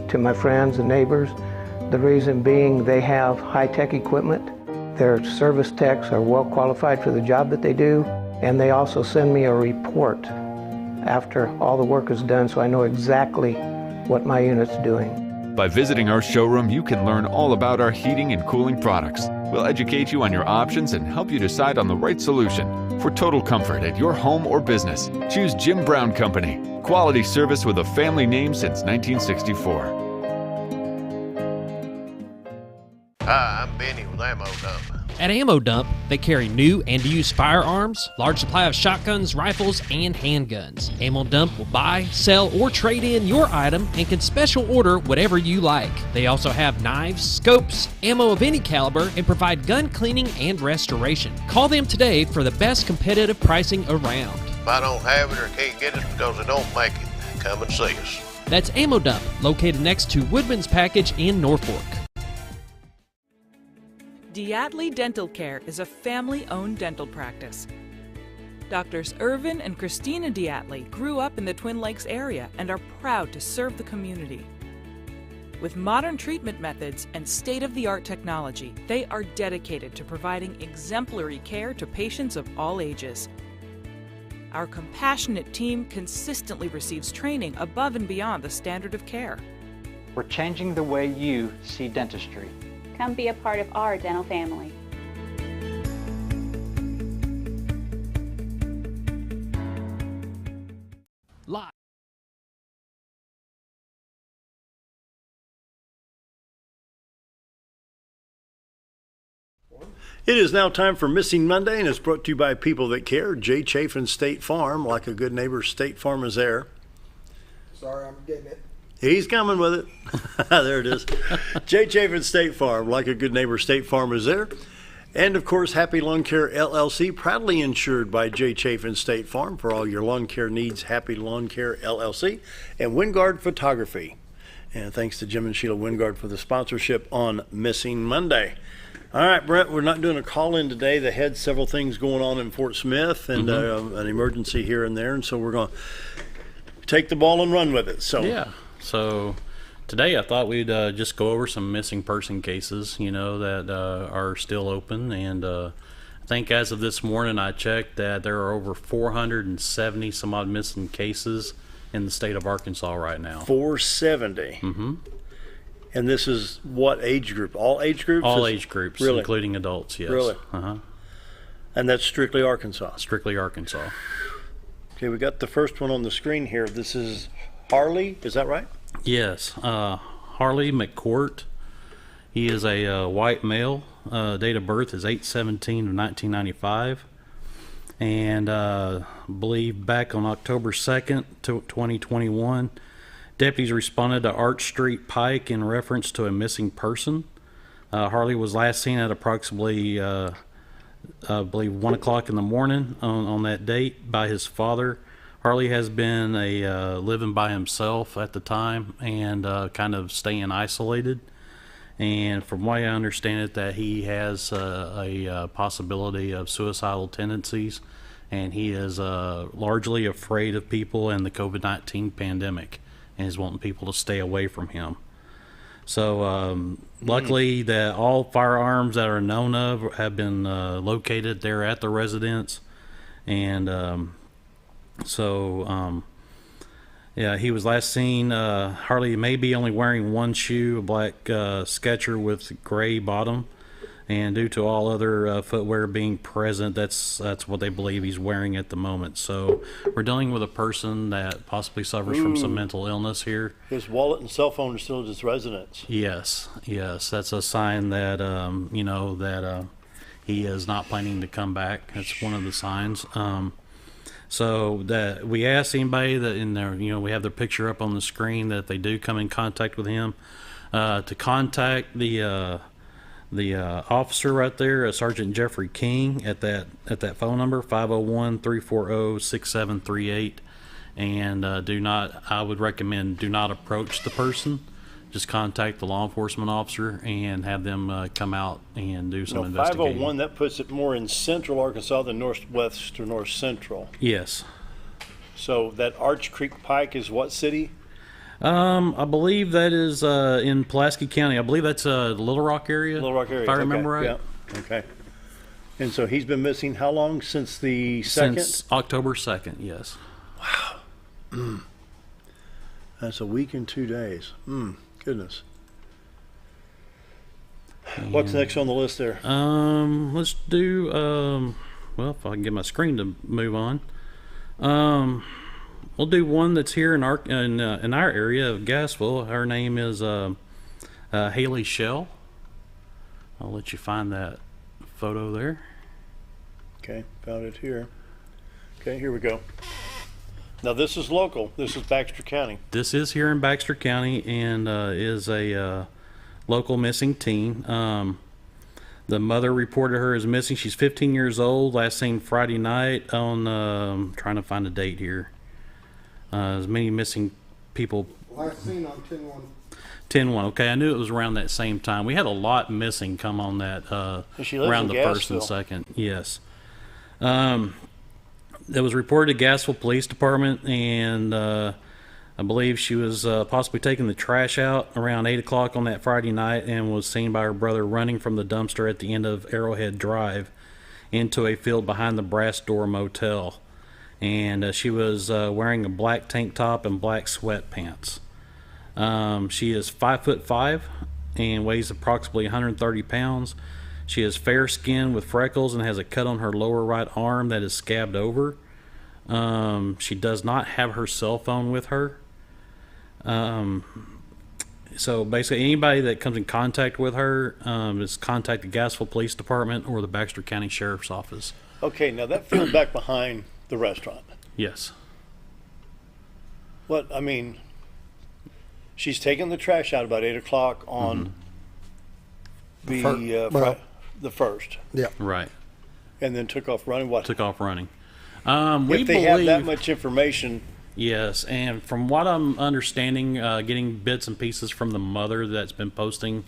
S14: to my friends and neighbors. The reason being they have high-tech equipment. Their service techs are well qualified for the job that they do, and they also send me a report after all the work is done so I know exactly what my unit's doing.
S13: By visiting our showroom, you can learn all about our heating and cooling products. We'll educate you on your options and help you decide on the right solution. For total comfort at your home or business, choose Jim Brown Company. Quality service with a family name since 1964.
S15: Hi, I'm Benny with Ammo Dump.
S1: At Ammo Dump, they carry new and used firearms, large supply of shotguns, rifles, and handguns. Ammo Dump will buy, sell, or trade in your item and can special order whatever you like. They also have knives, scopes, ammo of any caliber, and provide gun cleaning and restoration. Call them today for the best competitive pricing around.
S15: If I don't have it or can't get it because they don't make it, come and see us.
S1: That's Ammo Dump, located next to Woodman's Package in Norfolk.
S16: Diatley Dental Care is a family-owned dental practice. Doctors Irvin and Christina Diatley grew up in the Twin Lakes area and are proud to serve the community. With modern treatment methods and state-of-the-art technology, they are dedicated to providing exemplary care to patients of all ages. Our compassionate team consistently receives training above and beyond the standard of care.
S17: We're changing the way you see dentistry.
S18: Come be a part of our dental family.
S1: Live.
S2: It is now time for Missing Monday, and it's brought to you by People That Care. Jay Chafin State Farm, like a good neighbor, State Farm is there.
S4: Sorry, I'm getting it.
S2: He's coming with it. There it is. Jay Chafin State Farm, like a good neighbor, State Farm is there. And, of course, Happy Lawn Care LLC, proudly insured by Jay Chafin State Farm for all your lawn care needs. Happy Lawn Care LLC. And Wingard Photography. And thanks to Jim and Sheila Wingard for the sponsorship on Missing Monday. All right, Brent, we're not doing a call-in today. They had several things going on in Fort Smith and an emergency here and there, and so we're going to take the ball and run with it. So
S19: yeah, so today I thought we'd just go over some missing person cases, that are still open. And I think as of this morning I checked that there are over 470 some odd missing cases in the state of Arkansas right now.
S2: 470? Mm-hmm. And this is what age group? All age groups?
S19: All age groups,
S2: really?
S19: Including adults, yes.
S2: Really?
S19: Uh-huh.
S2: And that's strictly Arkansas?
S19: Strictly Arkansas.
S2: Okay, we got the first one on the screen here. This is Harley, is that right?
S19: Yes. Harley McCourt. He is a white male. Date of birth is 8/17 of 1995. And I believe back on October 2nd, 2021, deputies responded to Arch Street Pike in reference to a missing person. Harley was last seen at approximately, I believe, 1 o'clock in the morning on that date by his father. Harley has been living by himself at the time and kind of staying isolated. And from what I understand it, that he has a possibility of suicidal tendencies, and he is largely afraid of people and the COVID-19 pandemic, and is wanting people to stay away from him. So luckily that all firearms that are known of have been located there at the residence. And yeah, he was last seen, Harley may be only wearing one shoe, a black Sketcher with gray bottom. And due to all other footwear being present, that's what they believe he's wearing at the moment. So we're dealing with a person that possibly suffers from some mental illness here.
S2: His wallet and cell phone are still at his residence.
S19: Yes, that's a sign that he is not planning to come back. That's one of the signs. So that we asked anybody that in there, we have their picture up on the screen, that they do come in contact with him, to contact the officer right there, Sergeant Jeffrey King, at that phone number, 501-340-6738. And I would recommend do not approach the person. Just contact the law enforcement officer and have them come out and do some investigating.
S2: 501, that puts it more in central Arkansas than northwest or north central.
S19: Yes.
S2: So that Arch Creek Pike is what city?
S19: I believe that is in Pulaski County. I believe that's the Little Rock area.
S2: Little Rock area.
S19: If I remember right.
S2: Yeah. Okay. And so he's been missing how long? Since the 2nd?
S19: Since October 2nd, yes.
S2: Wow. That's a week and 2 days. Goodness. And what's next on the list there?
S19: Let's do, well, if I can get my screen to move on. We'll do one that's here in our area of Gassville. Her name is Haley Shell. I'll let you find that photo there.
S2: Okay, found it here. Okay, here we go. Now this is local. This is Baxter County.
S19: This is here in Baxter County, and is a local missing teen. The mother reported her as missing. She's 15 years old. Last seen Friday night on, trying to find a date here. As many missing people.
S4: Last seen on 10/1.
S19: 10/1. Okay, I knew it was around that same time. We had a lot missing come on that around the first and second. Yes. It was reported to Gassville Police Department, and I I believe she was possibly taking the trash out around 8 o'clock on that Friday night and was seen by her brother running from the dumpster at the end of Arrowhead Drive into a field behind the Brass Door Motel. And she was wearing a black tank top and black sweatpants. She is 5'5" and weighs approximately 130 pounds. She is fair skinned with freckles and has a cut on her lower right arm that is scabbed over. She does not have her cell phone with her. So basically anybody that comes in contact with her is contact the Gassville Police Department or the Baxter County Sheriff's Office.
S2: Okay, now that field back behind the restaurant.
S19: Yes.
S2: What, I mean, she's taking the trash out about 8 o'clock on the first.
S4: Yeah.
S19: Right.
S2: And then took off running. What?
S19: Took off running.
S2: If they have that much information.
S19: Yes, and from what I'm understanding, getting bits and pieces from the mother that's been posting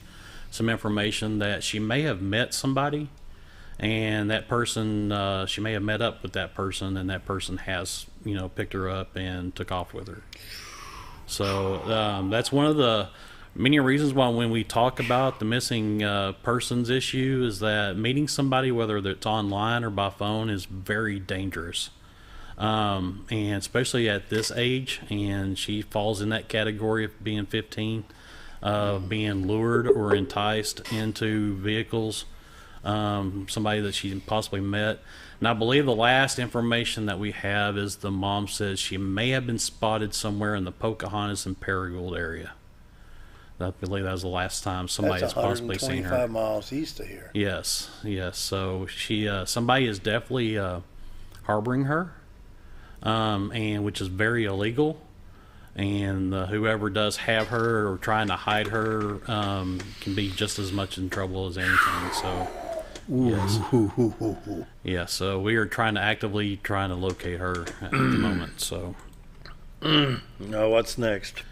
S19: some information that she may have met somebody, and that person, she may have met up with that person, and that person has, picked her up and took off with her. So that's one of the many reasons why when we talk about the missing persons issue is that meeting somebody, whether it's online or by phone, is very dangerous. And especially at this age, and she falls in that category of being 15, being lured or enticed into vehicles, somebody that she possibly met. And I believe the last information that we have is the mom says she may have been spotted somewhere in the Pocahontas and Paragould area. I believe that was the last time somebody has possibly seen her.
S2: 125 miles east of here.
S19: Yes. So she, somebody is definitely harboring her. And which is very illegal, and whoever does have her or trying to hide her can be just as much in trouble as anything. So, yes, so we are actively trying to locate her at the moment. So,
S2: now what's next?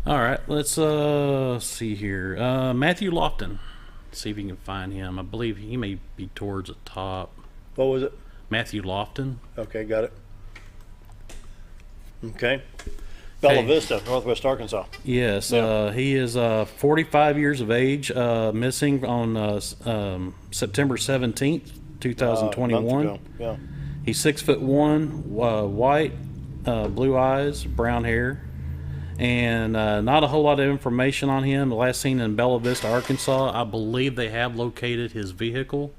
S19: All right, let's see here. Matthew Lofton. See if you can find him. I believe he may be towards the top.
S2: What was it?
S19: Matthew Lofton.
S2: Okay, got it. Okay. Bella Vista, Northwest Arkansas.
S19: Yes, he is 45 years of age, missing on September 17th, 2021.
S2: Yeah.
S19: He's 6'1", white, blue eyes, brown hair, and not a whole lot of information on him. The last seen in Bella Vista, Arkansas. I believe they have located his vehicle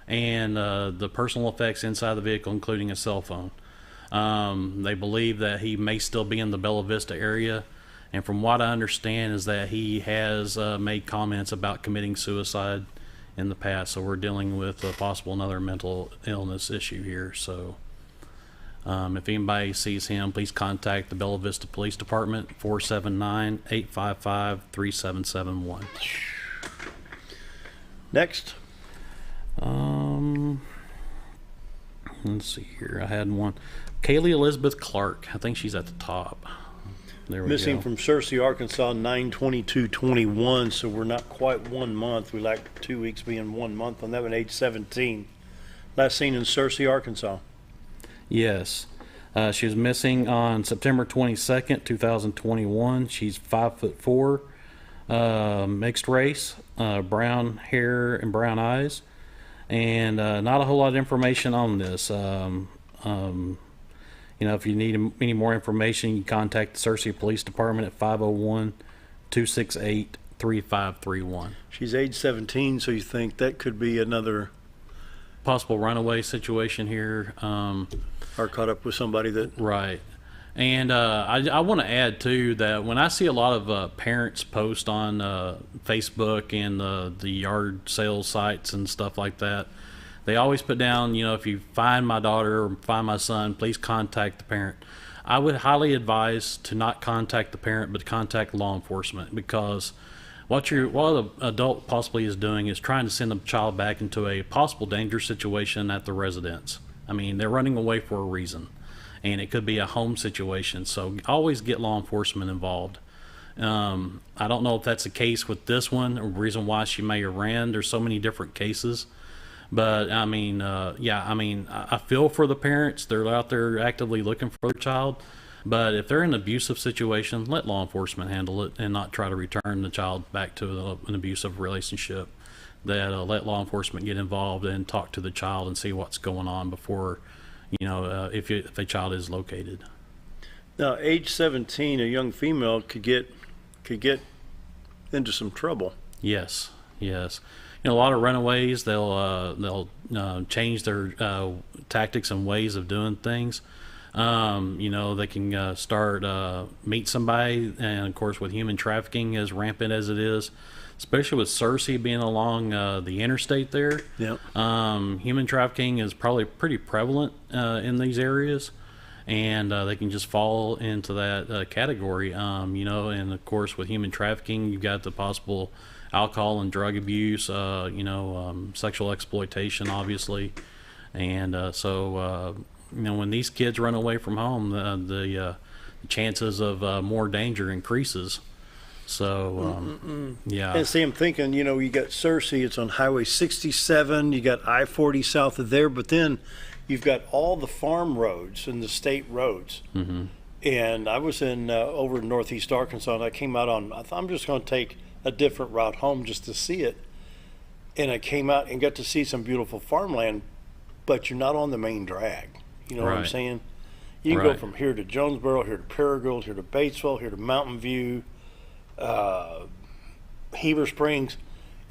S19: and the personal effects inside the vehicle, including a cell phone. They believe that he may still be in the Bella Vista area, and from what I understand is that he has made comments about committing suicide in the past, so we're dealing with a possible another mental illness issue here. So if anybody sees him, please contact the Bella Vista Police Department, 479-855-3771.
S2: Next.
S19: Let's see here. I had one. Kaylee Elizabeth Clark. I think she's at the top. There we
S2: Missing
S19: go.
S2: from Searcy, Arkansas, 9/22/21. So we're not quite 1 month. We like 2 weeks being 1 month on that one, age 17. Last seen in Searcy, Arkansas.
S19: Yes. She was missing on September 22nd, 2021. She's 5'4", mixed race, brown hair and brown eyes. And not a whole lot of information on this. If you need any more information, you can contact the Searcy Police Department at 501-268-3531.
S2: She's age 17, so you think that could be another
S19: possible runaway situation here.
S2: Or caught up with somebody that...
S19: Right. And I want to add, too, that when I see a lot of parents post on Facebook and the yard sales sites and stuff like that, they always put down, if you find my daughter or find my son, please contact the parent. I would highly advise to not contact the parent, but contact law enforcement, because what the adult possibly is doing is trying to send the child back into a possible dangerous situation at the residence. I mean, they're running away for a reason, and it could be a home situation. So always get law enforcement involved. I don't know if that's the case with this one, or reason why she may have ran. There's so many different cases. But I mean, I feel for the parents. They're out there actively looking for their child. But if they're in an abusive situation, let law enforcement handle it and not try to return the child back to an abusive relationship. That let law enforcement get involved and talk to the child and see what's going on before, if a child is located.
S2: Now, age 17, a young female could get into some trouble.
S19: Yes. A lot of runaways, they'll change their tactics and ways of doing things. They can start meet somebody, and of course with human trafficking as rampant as it is, especially with Searcy being along the interstate there.
S2: Yep.
S19: Human trafficking is probably pretty prevalent in these areas, and they can just fall into that category. And of course with human trafficking, you've got the possible alcohol and drug abuse, sexual exploitation, obviously, and when these kids run away from home, the chances of more danger increases. So, yeah.
S2: And see, I'm thinking, you got Searcy, it's on Highway 67, you got I-40 south of there, but then you've got all the farm roads and the state roads.
S19: Mm-hmm.
S2: And I was over in northeast Arkansas, and I came out I thought I'm just going to take a different route home just to see it. And I came out and got to see some beautiful farmland, but you're not on the main drag. You know what I'm saying? You can go from here to Jonesboro, here to Paragould, here to Batesville, here to Mountain View, Heber Springs,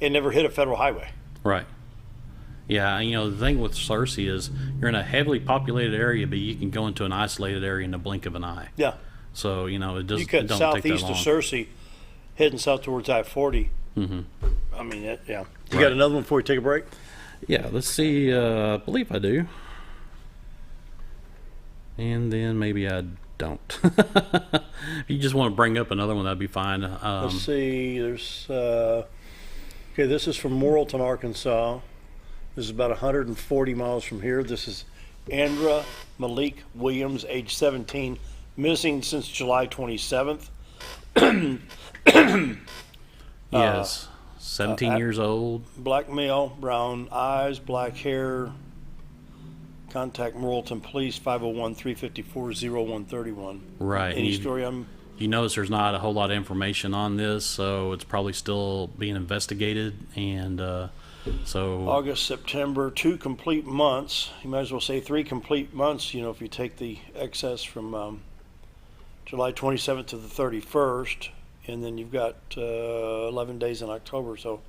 S2: and never hit a federal highway.
S19: Right. Yeah, the thing with Searcy is you're in a heavily populated area, but you can go into an isolated area in the blink of an eye.
S2: Yeah.
S19: So, it doesn't
S2: You cut southeast of Searcy, heading south towards I-40.
S19: Mm-hmm.
S2: I mean, yeah. You got another one before we take a break?
S19: Yeah, let's see. I believe I do. And then maybe I don't. If you just want to bring up another one, that'd be fine.
S2: Let's see. There's this is from Morrilton, Arkansas. This is about 140 miles from here. This is Andra Malik Williams, age 17, missing since July 27th.
S19: Yes, 17 years old.
S2: Black male, brown eyes, black hair. Contact Morrilton Police, 501-354-0131.
S19: Right.
S2: Any story
S19: You notice there's not a whole lot of information on this, so it's probably still being investigated. And so
S2: August, September, 2 complete months. You might as well say 3 complete months, if you take the excess from July 27th to the 31st. And then you've got 11 days in October, so.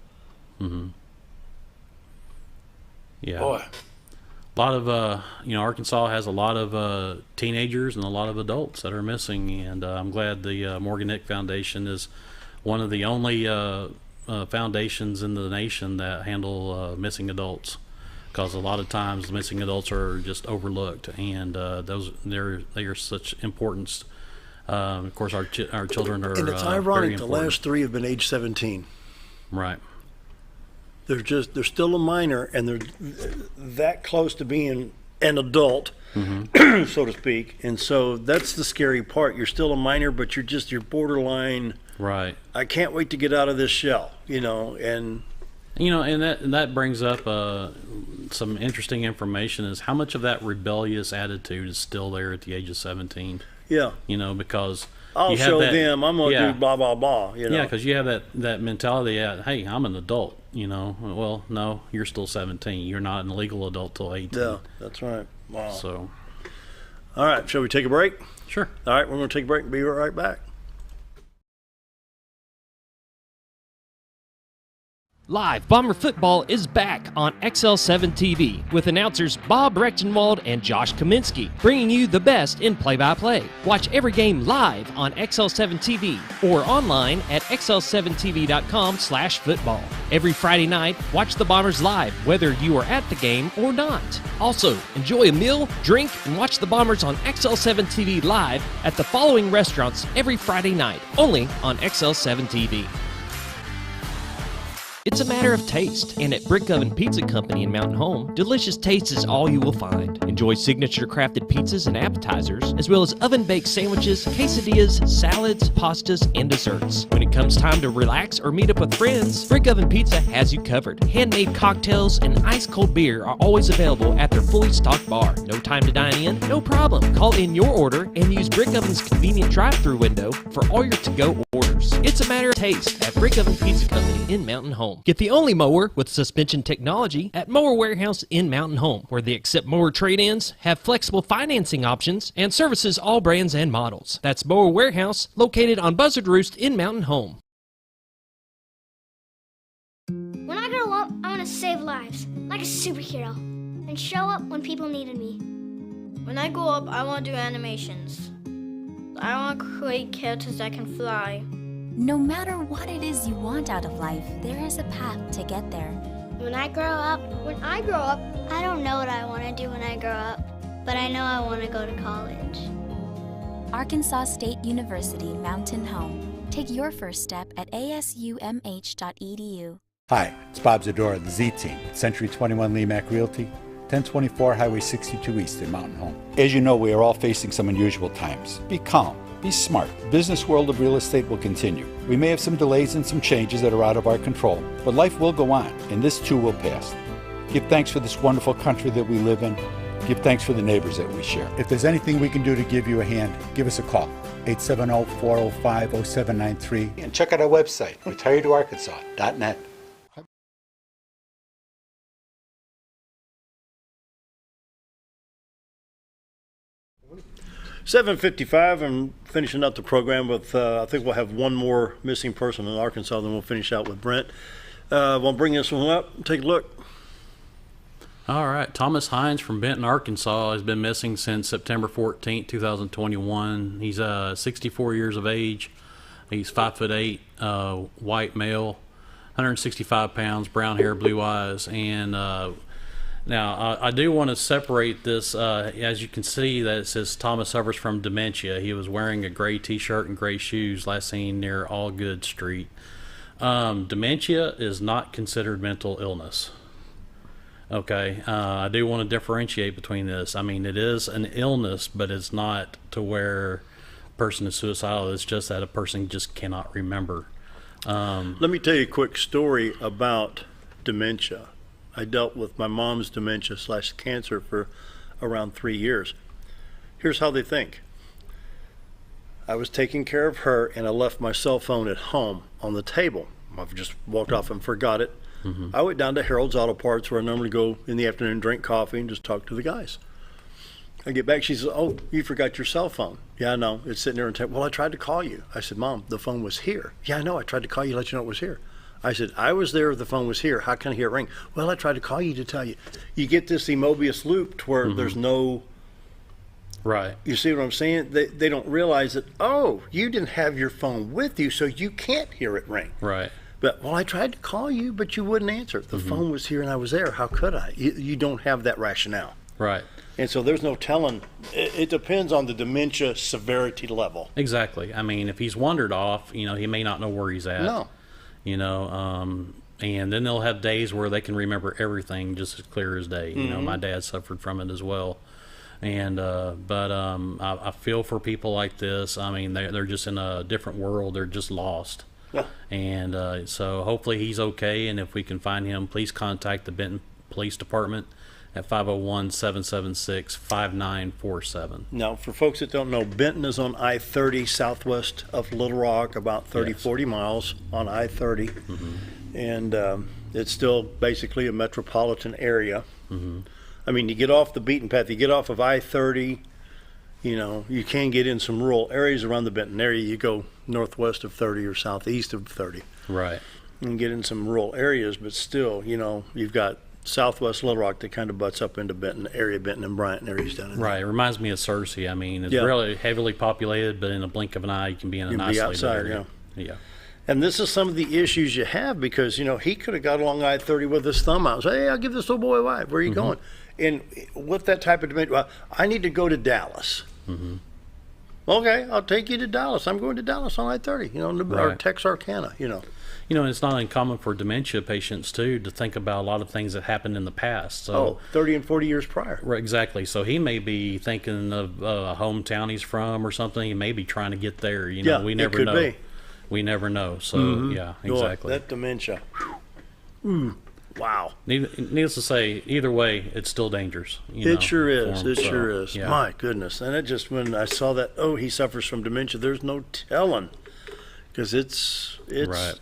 S19: Mm-hmm. Yeah.
S2: Boy.
S19: A lot of, Arkansas has a lot of teenagers and a lot of adults that are missing, and I'm glad the Morgan Nick Foundation is one of the only foundations in the nation that handle missing adults, because a lot of times missing adults are just overlooked, and they are such importance. Of course, our children are.
S2: And it's ironic the last 3 have been age 17.
S19: Right.
S2: They're still a minor, and they're that close to being an adult,
S19: mm-hmm.
S2: so to speak. And so that's the scary part. You're still a minor, but you're borderline.
S19: Right.
S2: I can't wait to get out of this shell, and.
S19: And that brings up some interesting information is how much of that rebellious attitude is still there at the age of 17.
S2: Yeah.
S19: Because
S2: I'll show them I'm going to do blah, blah, blah.
S19: Yeah, because you have that mentality that, hey, I'm an adult, Well, no, you're still 17. You're not an legal adult till 18.
S2: Yeah, that's right. Wow.
S19: So.
S2: All right, shall we take a break?
S19: Sure.
S2: All right, we're going to take a break and be right back.
S1: Live Bomber football is back on XL7 TV with announcers Bob Rechtenwald and Josh Kaminsky, bringing you the best in play-by-play. Watch every game live on XL7 TV or online at xl7tv.com/football. Every Friday night, watch the Bombers live, whether you are at the game or not. Also, enjoy a meal, drink, and watch the Bombers on XL7 TV live at the following restaurants every Friday night, only on XL7 TV. It's a matter of taste. And at Brick Oven Pizza Company in Mountain Home, delicious taste is all you will find. Enjoy signature crafted pizzas and appetizers, as well as oven-baked sandwiches, quesadillas, salads, pastas, and desserts. When it comes time to relax or meet up with friends, Brick Oven Pizza has you covered. Handmade cocktails and ice-cold beer are always available at their fully stocked bar. No time to dine in? No problem. Call in your order and use Brick Oven's convenient drive-thru window for all your to-go orders. It's a matter of taste at Brick Oven Pizza Company in Mountain Home. Get the only mower with suspension technology at Mower Warehouse in Mountain Home, where they accept mower trade-ins, have flexible financing options, and services all brands and models. That's Mower Warehouse, located on Buzzard Roost in Mountain Home.
S7: When I grow up, I want to save lives, like a superhero, and show up when people needed me.
S8: When I grow up, I want to do animations. I want to create characters that can fly.
S9: No matter what it is you want out of life, there is a path to get there.
S7: When I grow up, I don't know what I want to do when I grow up, but I know I want to go to college.
S9: Arkansas State University Mountain Home. Take your first step at asumh.edu.
S10: Hi, it's Bob Zdora, the Z Team, Century 21 LeMac Realty, 1024 Highway 62 East in Mountain Home. As you know, we are all facing some unusual times. Be calm. Be smart. Business world of real estate will continue. We may have some delays and some changes that are out of our control, but life will go on, and this too will pass. Give thanks for this wonderful country that we live in. Give thanks for the neighbors that we share. If there's anything we can do to give you a hand, give us a call. 870-405-0793. And check out our website, retiredtoarkansas.net.
S2: 7:55, and finishing up the program with, I think we'll have one more missing person in Arkansas, then we'll finish out with Brent. We'll bring this one up, take a look.
S19: All right, Thomas Heinz from Benton, Arkansas has been missing since September 14, 2021. He's 64 years of age. He's 5'8", white male, 165 pounds, brown hair, blue eyes, and now, I do want to separate this. As you can see, that it says Thomas suffers from dementia. He was wearing a gray T-shirt and gray shoes last seen near Allgood Street. Dementia is not considered mental illness. Okay, I do want to differentiate between this. I mean, it is an illness, but it's not to where a person is suicidal. It's just that a person just cannot remember.
S2: Let me tell you a quick story about dementia. I dealt with my mom's dementia/cancer for around 3 years. Here's how they think. I was taking care of her, and I left my cell phone at home on the table. I've just walked off and forgot it. Mm-hmm. I went down to Harold's Auto Parts, where I normally go in the afternoon and drink coffee and just talk to the guys. I get back, she says, "Oh, you forgot your cell phone." "Yeah, I know. It's sitting there on the table." "Well, I tried to call you." I said, "Mom, the phone was here." "Yeah, I know. I tried to call you to let you know it was here." I said, "I was there, the phone was here. How can I hear it ring?" "Well, I tried to call you to tell you." You get this Mobius loop to where there's no...
S19: Right.
S2: You see what I'm saying? They don't realize that, oh, you didn't have your phone with you, so you can't hear it ring.
S19: Right.
S2: But, well, I tried to call you, but you wouldn't answer. The phone was here and I was there. How could I? You don't have that rationale.
S19: Right.
S2: And so there's no telling. It depends on the dementia severity level.
S19: Exactly. I mean, if he's wandered off, he may not know where he's at.
S2: No.
S19: And then they'll have days where they can remember everything just as clear as day. My dad suffered from it as well. And but I feel for people like this. I mean, they're just in a different world. They're just lost.
S2: Yeah.
S19: And so hopefully he's okay. And if we can find him, please contact the Benton Police Department at 501-776-5947.
S2: Now, for folks that don't know, Benton is on I-30 southwest of Little Rock, about 40 miles on I-30.
S19: Mm-hmm.
S2: And it's still basically a metropolitan area.
S19: Mm-hmm.
S2: I mean, you get off the beaten path, you get off of I-30, you can get in some rural areas around the Benton area. You go northwest of 30 or southeast of 30.
S19: Right.
S2: You can get in some rural areas, but still, you've got southwest Little Rock that kind of butts up into Benton area, Benton and Bryant areas down in there.
S19: Right. It reminds me of Searcy. I mean, it's really heavily populated, but in a blink of an eye, you can be in an isolated area.
S2: Yeah. And this is some of the issues you have because, he could have got along I-30 with his thumb out and say, "Hey, I'll give this little boy a ride. Where are you going?" And with that type of debate, well, I need to go to Dallas.
S19: Mm-hmm.
S2: Okay, I'll take you to Dallas. I'm going to Dallas on I-30, or Texarkana,
S19: it's not uncommon for dementia patients too to think about a lot of things that happened in the past. So
S2: 30 and 40 years prior.
S19: Right, exactly. So he may be thinking of a hometown he's from or something. He may be trying to get there. We never
S2: could
S19: know.
S2: Be.
S19: We never know. So yeah, exactly.
S2: That dementia. Wow.
S19: Needless to say, either way, it's still dangerous.
S2: It sure is. It sure is.
S19: Yeah.
S2: My goodness. And when I saw that, he suffers from dementia, there's no telling. Because it's
S19: right.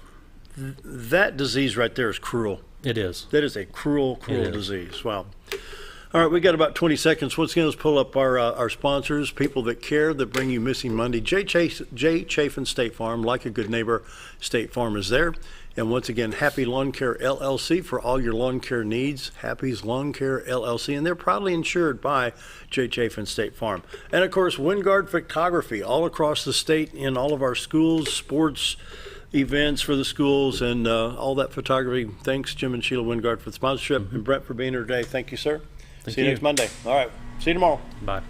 S2: That disease right there is cruel.
S19: It is.
S2: That is a cruel disease. Wow. All right, we got about 20 seconds. Once again, let's pull up our sponsors, people that care, that bring you Missing Monday. Jay Chafin State Farm, like a good neighbor, State Farm is there. And once again, Happy Lawn Care LLC for all your lawn care needs. Happy's Lawn Care LLC, and they're proudly insured by Jay Chafin State Farm. And of course, Wingard Photography, all across the state in all of our schools, sports events for the schools, and all that photography. Thanks, Jim and Sheila Wingard, for the sponsorship, and Brent for being here today. Thank you, sir. See you next Monday. All right. See you tomorrow.
S19: Bye.